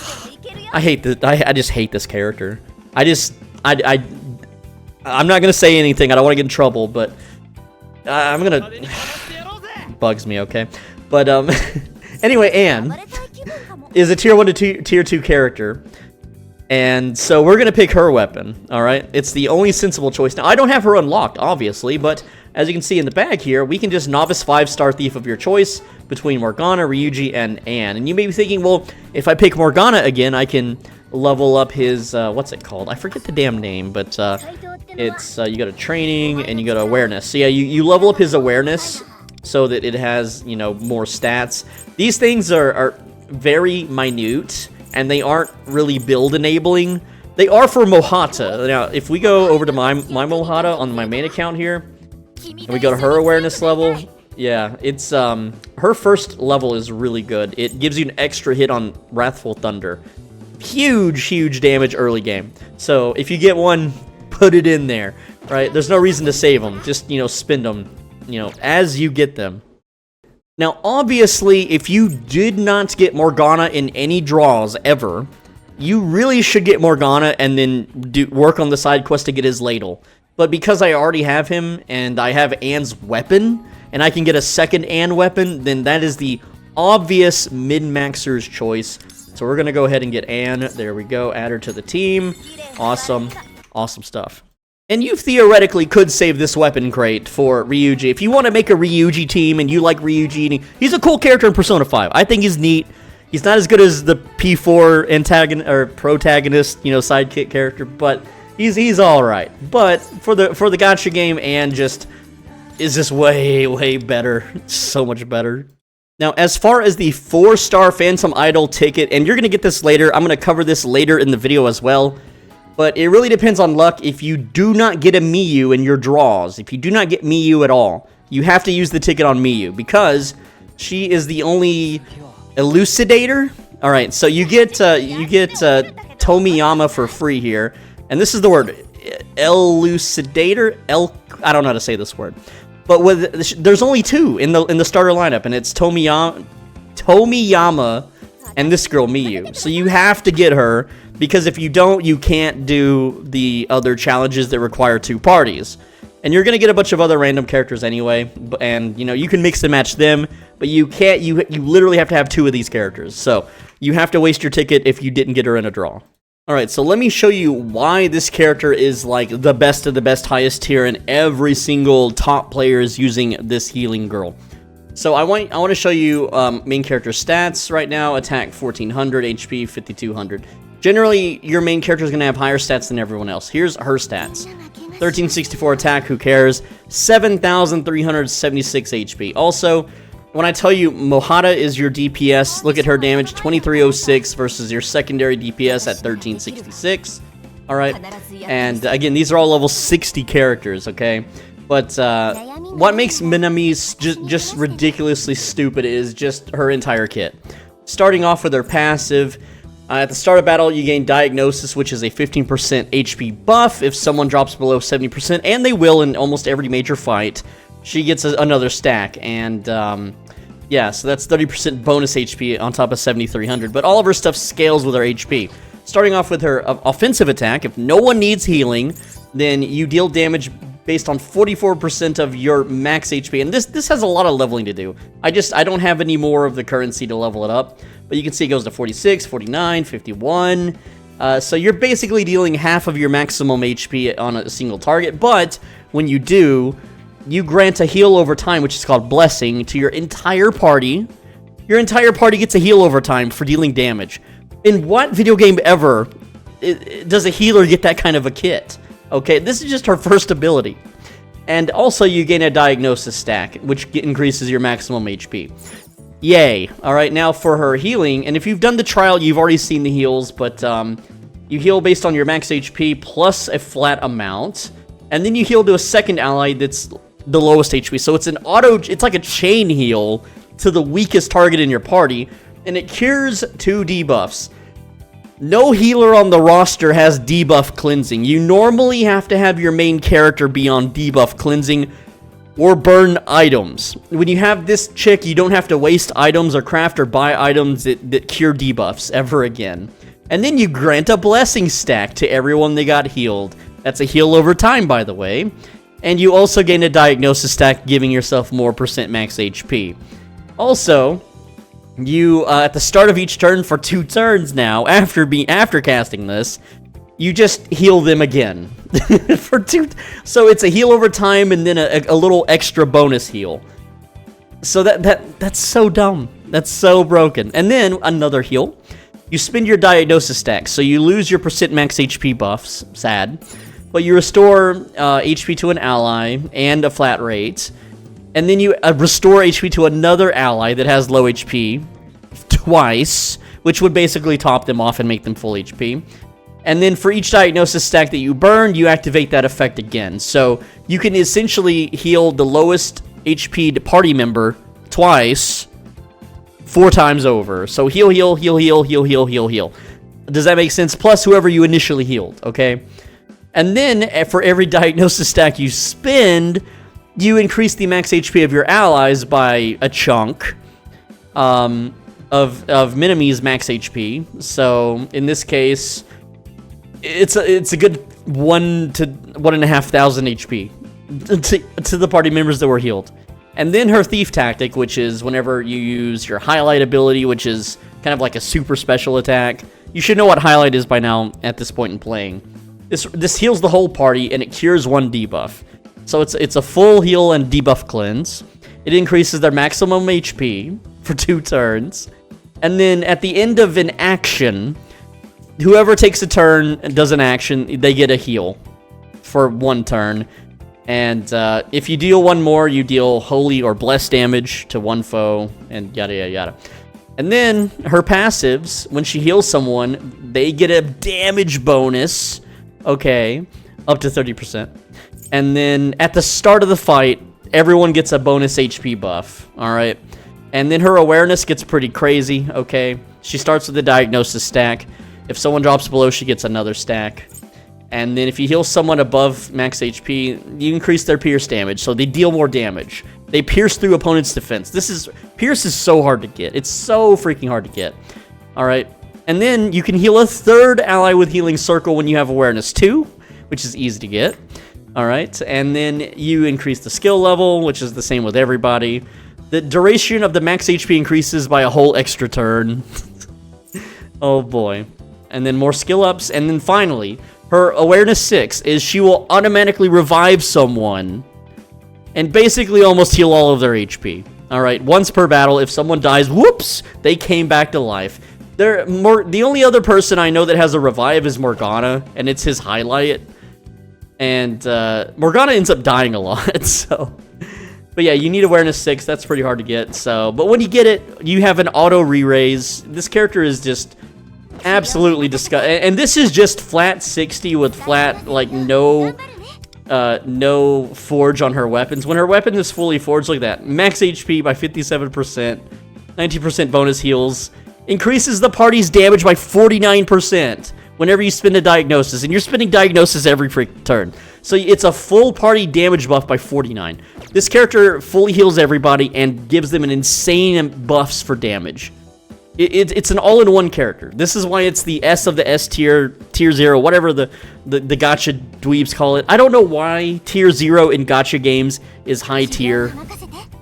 I hate this. I just hate this character. I'm not gonna say anything. I don't want to get in trouble, but I'm gonna bugs me, okay? But anyway, Anne is a tier 1 to tier 2 character, and so we're gonna pick her weapon. All right, it's the only sensible choice. Now I don't have her unlocked, obviously, but as you can see in the bag here, we can just novice 5-star thief of your choice between Morgana, Ryuji, and Anne. And you may be thinking, well, if I pick Morgana again, I can level up his, what's it called? I forget the damn name, but it's, you go to training and you go to awareness. So yeah, you level up his awareness so that it has, you know, more stats. These things are very minute, and they aren't really build enabling. They are for Mohata. Now, if we go over to my Mohata on my main account here, and we go to her awareness level, yeah, it's, her first level is really good. It gives you an extra hit on Wrathful Thunder. Huge damage early game. So, if you get one, put it in there, right? There's no reason to save them. Just, you know, spend them, you know, as you get them. Now, obviously, if you did not get Morgana in any draws ever, you really should get Morgana and then work on the side quest to get his ladle. But because I already have him, and I have Anne's weapon, and I can get a second Anne weapon, then that is the obvious min-maxer's choice. So we're going to go ahead and get Anne. There we go. Add her to the team. Awesome. Awesome stuff. And you theoretically could save this weapon crate for Ryuji. If you want to make a Ryuji team, and you like Ryuji, he's a cool character in Persona 5. I think he's neat. He's not as good as the P4 antagonist, or protagonist, you know, sidekick character, but he's all right. But for the gacha game, Anne is just way better. So much better. Now, as far as the 4-star Phantom Idol ticket, and you're going to get this later, I'm going to cover this later in the video as well, but it really depends on luck. If you do not get a Miyu in your draws, if you do not get Miyu at all, you have to use the ticket on Miyu, because she is the only elucidator. All right, so you get Tomiyama for free here, and this is the word elucidator. I don't know how to say this word, but there's only 2 in the starter lineup, and it's Tomiyama and this girl Miyu. So you have to get her, because if you don't, you can't do the other challenges that require 2 parties. And you're gonna get a bunch of other random characters anyway, and you know, you can mix and match them, but you can't. You literally have to have 2 of these characters. So you have to waste your ticket if you didn't get her in a draw. Alright, so let me show you why this character is like the best of the best, highest tier, and every single top player is using this healing girl. So I want to show you main character stats right now. Attack 1400, HP 5200. Generally, your main character is going to have higher stats than everyone else. Here's her stats. 1364 attack, who cares? 7376 HP. Also, when I tell you Mohata is your DPS, look at her damage, 2306 versus your secondary DPS at 1366. Alright, and again, these are all level 60 characters, okay? But what makes Minami's just ridiculously stupid is just her entire kit. Starting off with her passive, at the start of battle, you gain Diagnosis, which is a 15% HP buff if someone drops below 70%, and they will in almost every major fight. She gets another stack, and yeah, so that's 30% bonus HP on top of 7300, but all of her stuff scales with her HP. Starting off with her offensive attack, if no one needs healing, then you deal damage based on 44% of your max HP, and this has a lot of leveling to do. I don't have any more of the currency to level it up, but you can see it goes to 46, 49, 51, so you're basically dealing half of your maximum HP on a single target, but when you do, you grant a heal over time, which is called Blessing, to your entire party. Your entire party gets a heal over time for dealing damage. In what video game ever does a healer get that kind of a kit? Okay, this is just her first ability. And also you gain a Diagnosis stack, which increases your maximum HP. Yay. Alright, now for her healing, and if you've done the trial, you've already seen the heals, but you heal based on your max HP plus a flat amount, and then you heal to a second ally that's the lowest HP. So it's it's like a chain heal to the weakest target in your party, and it cures 2 debuffs. No healer on the roster has debuff cleansing. You normally have to have your main character be on debuff cleansing or burn items. When you have this chick, you don't have to waste items or craft or buy items that cure debuffs ever again. And then you grant a blessing stack to everyone that got healed. That's a heal over time, by the way. And you also gain a diagnosis stack, giving yourself more % max HP. Also, you at the start of each turn for 2 turns now, after casting this, you just heal them again for 2. So it's a heal over time and then a little extra bonus heal. So that's so dumb. That's so broken. And then another heal. You spend your diagnosis stack, so you lose your % max HP buffs. Sad. But you restore HP to an ally and a flat rate. And then you restore HP to another ally that has low HP twice, which would basically top them off and make them full HP. And then for each diagnosis stack that you burn, you activate that effect again. So you can essentially heal the lowest HP party member twice, 4 times over. So heal, heal, heal, heal, heal, heal, heal, heal. Does that make sense? Plus whoever you initially healed, okay? And then for every diagnosis stack you spend, you increase the max HP of your allies by a chunk of Minami's max HP. So in this case, it's a good 1 to 1.5 thousand HP to the party members that were healed. And then her thief tactic, which is whenever you use your highlight ability, which is kind of like a super special attack. You should know what highlight is by now at this point in playing. This heals the whole party and it cures 1 debuff. So it's a full heal and debuff cleanse. It increases their maximum HP for 2 turns. And then at the end of an action, whoever takes a turn and does an action, they get a heal for 1 turn. And if you deal 1 more, you deal holy or blessed damage to 1 foe, and yada yada yada. And then her passives, when she heals someone, they get a damage bonus, okay, up to 30%. And then at the start of the fight, everyone gets a bonus HP buff, alright? And then her awareness gets pretty crazy, okay? She starts with the diagnosis stack. If someone drops below, she gets another stack. And then if you heal someone above max HP, you increase their pierce damage, so they deal more damage. They pierce through opponent's defense. Pierce is so hard to get. It's so freaking hard to get. Alright? And then you can heal a 3rd ally with Healing Circle when you have Awareness 2, which is easy to get. Alright? And then you increase the skill level, which is the same with everybody. The duration of the max HP increases by a whole extra turn. Oh boy. And then more skill ups, and then finally, her Awareness 6 is she will automatically revive someone and basically almost heal all of their HP. Alright, once per battle, if someone dies, whoops, they came back to life. The only other person I know that has a revive is Morgana, and it's his highlight. And Morgana ends up dying a lot, so... But yeah, you need Awareness 6, that's pretty hard to get, so... But when you get it, you have an auto re-raise. This character is just... absolutely disgusting. And this is just flat 60 with flat, like, no forge on her weapons. When her weapon is fully forged, like that, max HP by 57%, 90% bonus heals, increases the party's damage by 49% whenever you spend a diagnosis, and you're spending diagnosis every freaking turn. So it's a full party damage buff by 49. This character fully heals everybody and gives them an insane buffs for damage. It's an all-in-one character. This is why it's the S of the S tier, tier 0, whatever the gacha dweebs call it. I don't know why tier 0 in gacha games is high tier.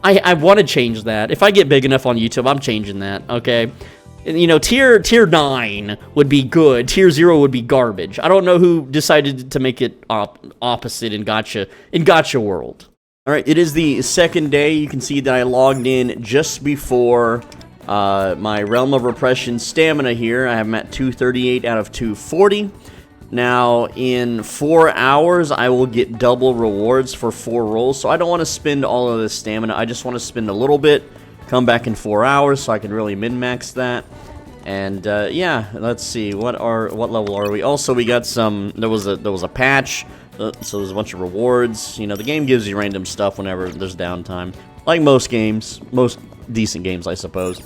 I want to change that. If I get big enough on YouTube, I'm changing that, okay? You know, tier 9 would be good. Tier 0 would be garbage. I don't know who decided to make it opposite in gacha world. All right, it is the 2nd day. You can see that I logged in just before my Realm of Repression stamina here. I have them at 238 out of 240. Now, in 4 hours, I will get double rewards for 4 rolls. So I don't want to spend all of this stamina. I just want to spend a little bit, come back in 4 hours so I can really min-max that. And yeah, let's see, what level are we? Also, we got some, there was a patch. So there's a bunch of rewards. You know, the game gives you random stuff whenever there's downtime. Like most games. Most decent games, I suppose.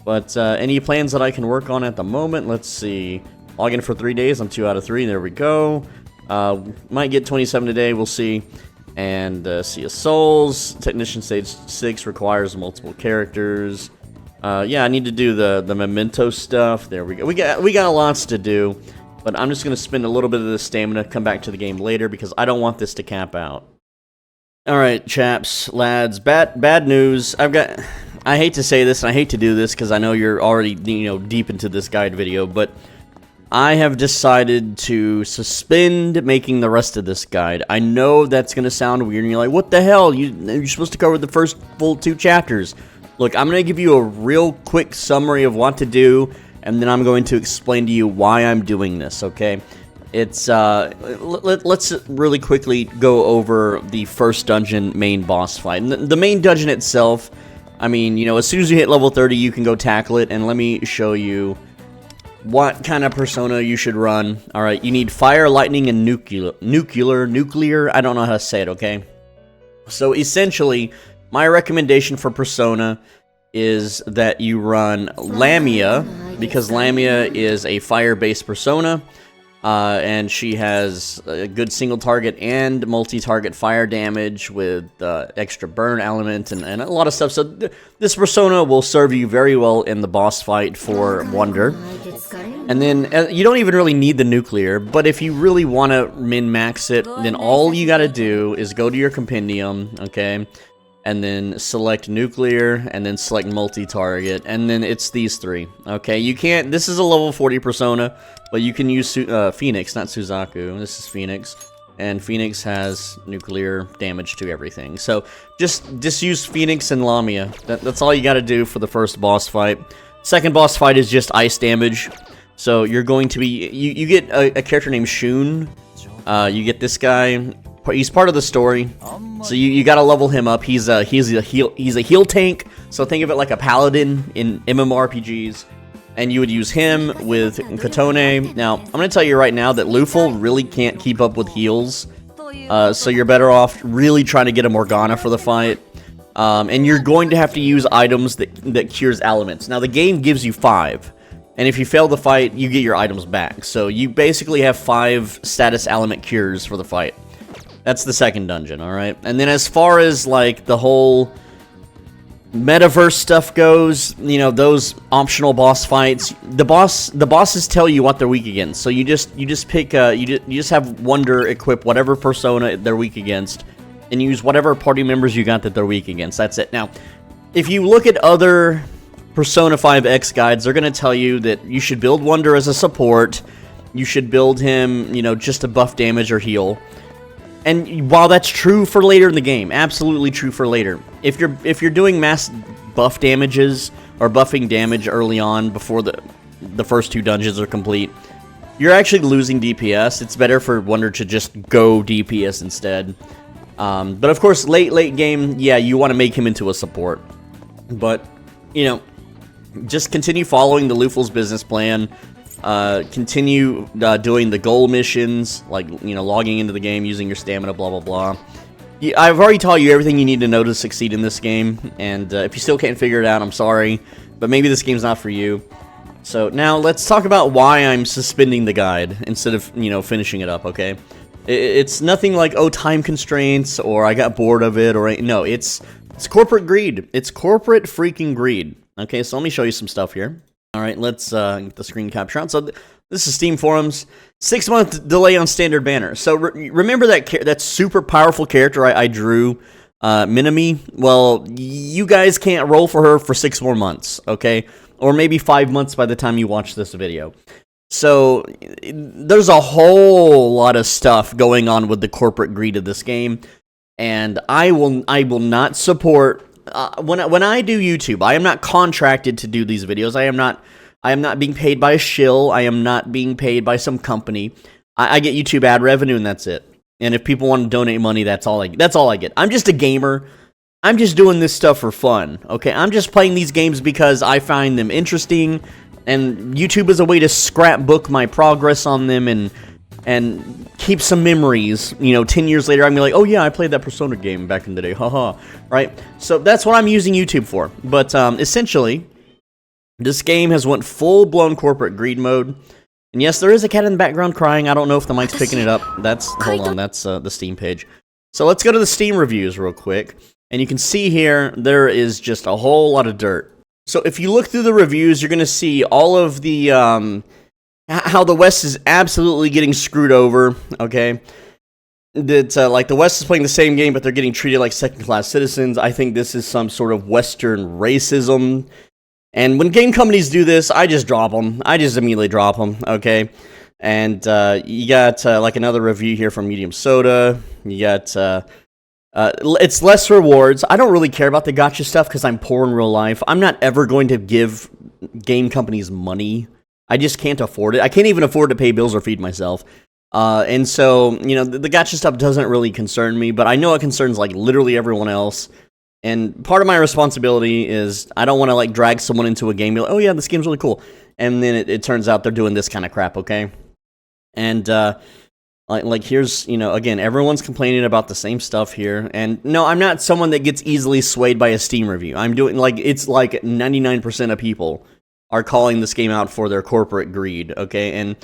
But any plans that I can work on at the moment? Let's see. Log in for 3 days. I'm 2 out of 3. There we go. Might get 27 today. We'll see. And Sea of Souls. Technician Stage 6 requires multiple characters. Yeah, I need to do the memento stuff. There we go. We got lots to do. But I'm just going to spend a little bit of the stamina, come back to the game later, because I don't want this to cap out. Alright, chaps, lads, bad news. I hate to say this, and I hate to do this, because I know you're already, you know, deep into this guide video, but I have decided to suspend making the rest of this guide. I know that's going to sound weird, and you're like, what the hell? You're supposed to cover the first full 2 chapters. Look, I'm going to give you a real quick summary of what to do, and then I'm going to explain to you why I'm doing this, okay? It's, let's really quickly go over the first dungeon main boss fight. And the main dungeon itself, I mean, you know, as soon as you hit level 30, you can go tackle it, and let me show you what kind of persona you should run. Alright, you need fire, lightning, and nuclear, I don't know how to say it, okay? So, essentially, my recommendation for persona is that you run Lamia, because Lamia is a fire-based persona, and she has a good single target and multi-target fire damage with extra burn element and a lot of stuff. So this persona will serve you very well in the boss fight for Wonder. And then you don't even really need the nuclear, but if you really want to min-max it, then all you gotta do is go to your compendium, okay? And then select nuclear, and then select multi-target, and then it's these 3, okay? You can't, this is a level 40 persona, but you can use Phoenix, not Suzaku. This is Phoenix, and Phoenix has nuclear damage to everything. So, just use Phoenix and Lamia. That's all you gotta do for the first boss fight. Second boss fight is just ice damage. So, you're going to be, you get a character named Shun. You get this guy. He's part of the story, so you gotta level him up. He's a heal tank. So think of it like a paladin in MMORPGs, and you would use him with Katone. Now I'm gonna tell you right now that Lufel really can't keep up with heals, so you're better off really trying to get a Morgana for the fight. And you're going to have to use items that cures elements. Now the game gives you 5. And if you fail the fight, you get your items back. So you basically have 5 status element cures for the fight. That's the second dungeon, alright? And then as far as, like, the whole metaverse stuff goes, you know, those optional boss fights, the bosses tell you what they're weak against. So you just pick, you just have Wonder equip whatever persona they're weak against, and use whatever party members you got that they're weak against. That's it. Now, if you look at other Persona 5X guides, they're going to tell you that you should build Wonder as a support, you should build him, you know, just to buff damage or heal. And while that's true for later in the game, absolutely true for later, if you're doing mass buff damages or buffing damage early on before the first 2 dungeons are complete, you're actually losing DPS. It's better for Wonder to just go DPS instead. But of course, late game, yeah, you want to make him into a support. But, you know, just continue following the Lufel's business plan. Continue doing the goal missions, like, you know, logging into the game, using your stamina, blah, blah, blah. Yeah, I've already taught you everything you need to know to succeed in this game, and if you still can't figure it out, I'm sorry, but maybe this game's not for you. So now let's talk about why I'm suspending the guide instead of, you know, finishing it up, okay? It's nothing like, oh, time constraints, or I got bored of it, or no, it's corporate greed. It's corporate freaking greed. Okay, so let me show you some stuff here. Alright, let's get the screen capture on. So this is Steam forums. 6-month delay on standard banner. So remember that super powerful character I drew, Minami? Well, you guys can't roll for her for 6 more months, okay? Or maybe 5 months by the time you watch this video. So there's a whole lot of stuff going on with the corporate greed of this game, and I will not support. When I do YouTube, I am not contracted to do these videos. I am not being paid by a shill. I am not being paid by some company. I get YouTube ad revenue, and that's it. And if people want to donate money, that's all I get. I'm just a gamer. I'm just doing this stuff for fun. Okay, I'm just playing these games because I find them interesting, and YouTube is a way to scrapbook my progress on them. And and keep some memories. You know, 10 years later, I'm gonna be like, oh yeah, I played that Persona game back in the day, haha, right? So that's what I'm using YouTube for. But essentially, this game has went full-blown corporate greed mode. And yes, there is a cat in the background crying. I don't know if the mic's picking it up. Hold on, that's the Steam page. So let's go to the Steam reviews real quick. And you can see here, there is just a whole lot of dirt. So if you look through the reviews, you're going to see all of the, how the West is absolutely getting screwed over, okay? That, like, the West is playing the same game, but they're getting treated like second-class citizens. I think this is some sort of Western racism. And when game companies do this, I just drop them. I just immediately drop them, okay? And you got, like, another review here from Medium Soda. You got, it's less rewards. I don't really care about the gacha stuff because I'm poor in real life. I'm not ever going to give game companies money. I just can't afford it. I can't even afford to pay bills or feed myself. And so, you know, the gacha stuff doesn't really concern me, but I know it concerns, like, literally everyone else. And part of my responsibility is I don't want to, like, drag someone into a game and be like, oh yeah, this game's really cool. And then it turns out they're doing this kind of crap, okay? And, like, here's, you know, again, everyone's complaining about the same stuff here. And no, I'm not someone that gets easily swayed by a Steam review. I'm doing, like, it's like 99% of people are calling this game out for their corporate greed, okay?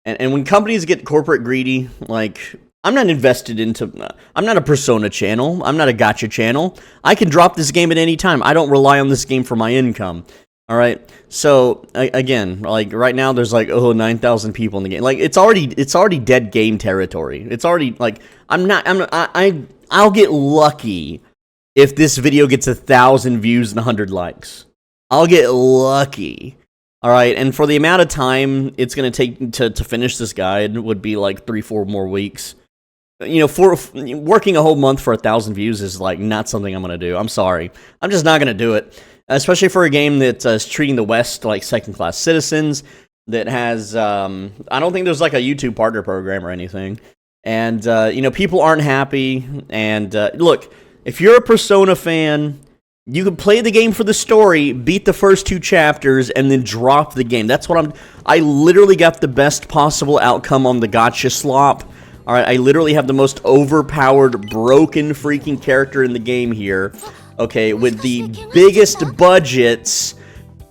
And when companies get corporate greedy, like, I'm not invested into, I'm not a Persona channel, I'm not a gacha channel. I can drop this game at any time. I don't rely on this game for my income. All right, so again, like right now, there's like 9,000 people in the game. Like it's already dead game territory. It's already like I'll get lucky if this video gets 1,000 views and 100 likes. I'll get lucky. All right, and for the amount of time it's gonna take to finish this guide would be like 3-4 more weeks. You know, for working a whole month for 1,000 views is like not something I'm gonna do. I'm sorry, I'm just not gonna do it. Especially for a game that is treating the West like second-class citizens, that has, I don't think there's like a YouTube partner program or anything. And, you know, people aren't happy. And, look, if you're a Persona fan, you can play the game for the story, beat the first 2 chapters, and then drop the game. That's what I literally got the best possible outcome on the gacha slop. Alright, I literally have the most overpowered, broken freaking character in the game here. Okay, with the biggest budgets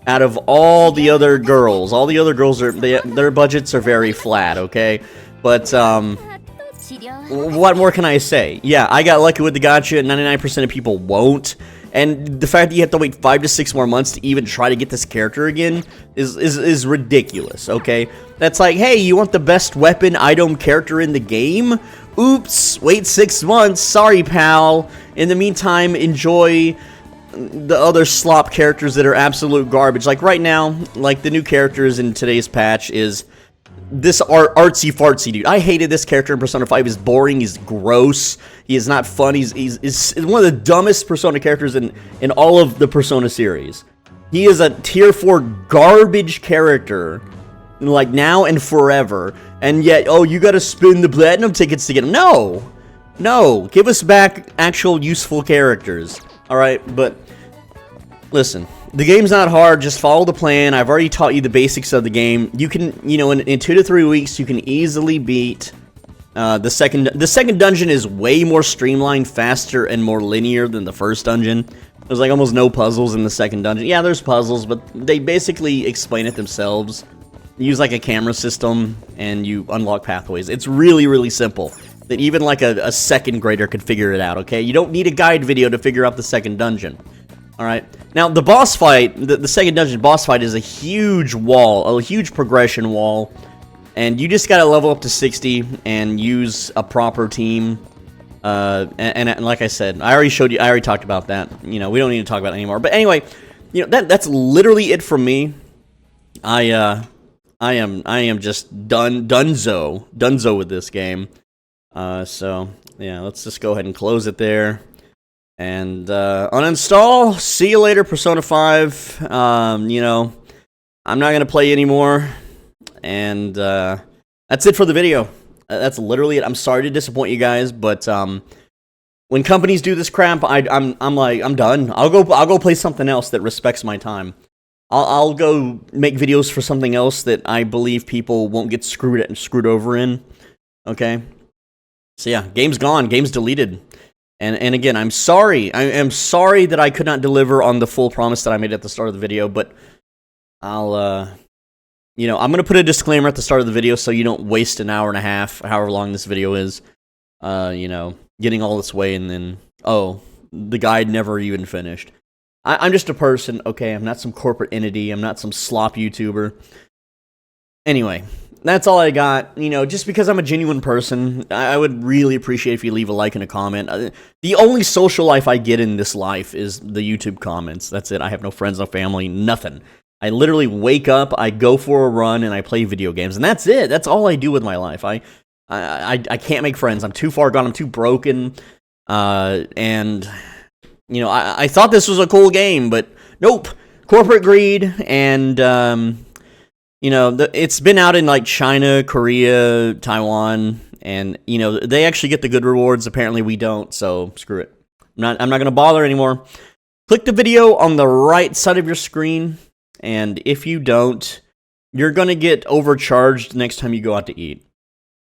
out of all the other girls. All the other girls, their budgets are very flat, okay? But, what more can I say? Yeah, I got lucky with the gacha, 99% of people won't. And the fact that you have to wait 5 to 6 more months to even try to get this character again is ridiculous, okay? That's like, hey, you want the best weapon item character in the game? Oops, wait 6 months, sorry pal. In the meantime, enjoy the other slop characters that are absolute garbage. Like right now, like the new characters in today's patch is this artsy fartsy dude. I hated this character in Persona 5. He's boring, he's gross, he is not fun, he's one of the dumbest Persona characters in all of the Persona series. He is a tier 4 garbage character, like now and forever, and yet, oh, you gotta spin the platinum tickets to get him. No, give us back actual useful characters. Alright, but listen, the game's not hard, just follow the plan. I've already taught you the basics of the game. You can, you know, in 2 to 3 weeks, you can easily beat the second dungeon is way more streamlined, faster, and more linear than the first dungeon. There's like almost no puzzles in the second dungeon. Yeah, there's puzzles, but they basically explain it themselves. You use like a camera system, and you unlock pathways. It's really, really simple. That even like a second grader could figure it out, okay? You don't need a guide video to figure out the second dungeon. Alright, now the boss fight, the second dungeon boss fight is a huge wall, a huge progression wall, and you just gotta level up to 60 and use a proper team, and like I said, I already talked about that, you know, we don't need to talk about it anymore, but anyway, you know, that's literally it from me. I am just donezo with this game, so, yeah, let's just go ahead and close it there. And, uninstall. See you later, Persona 5. You know, I'm not gonna play anymore. And, that's it for the video. That's literally it. I'm sorry to disappoint you guys, but, when companies do this crap, I'm like, I'm done. I'll go play something else that respects my time. I'll go make videos for something else that I believe people won't get screwed over in. Okay? So yeah, game's gone, game's deleted. And again, I'm sorry. I am sorry that I could not deliver on the full promise that I made at the start of the video, but I'll, you know, I'm going to put a disclaimer at the start of the video so you don't waste an hour and a half, however long this video is, you know, getting all this way and then, oh, the guide never even finished. I'm just a person, okay? I'm not some corporate entity. I'm not some slop YouTuber. Anyway, that's all I got. You know, just because I'm a genuine person, I would really appreciate if you leave a like and a comment. The only social life I get in this life is the YouTube comments. That's it. I have no friends, no family, nothing. I literally wake up, I go for a run, and I play video games, and that's it. That's all I do with my life. I can't make friends. I'm too far gone. I'm too broken. And you know, I thought this was a cool game, but nope. Corporate greed, and you know, it's been out in like China, Korea, Taiwan, and you know, they actually get the good rewards. Apparently, we don't. So screw it. I'm not gonna bother anymore. Click the video on the right side of your screen, and if you don't, you're gonna get overcharged next time you go out to eat.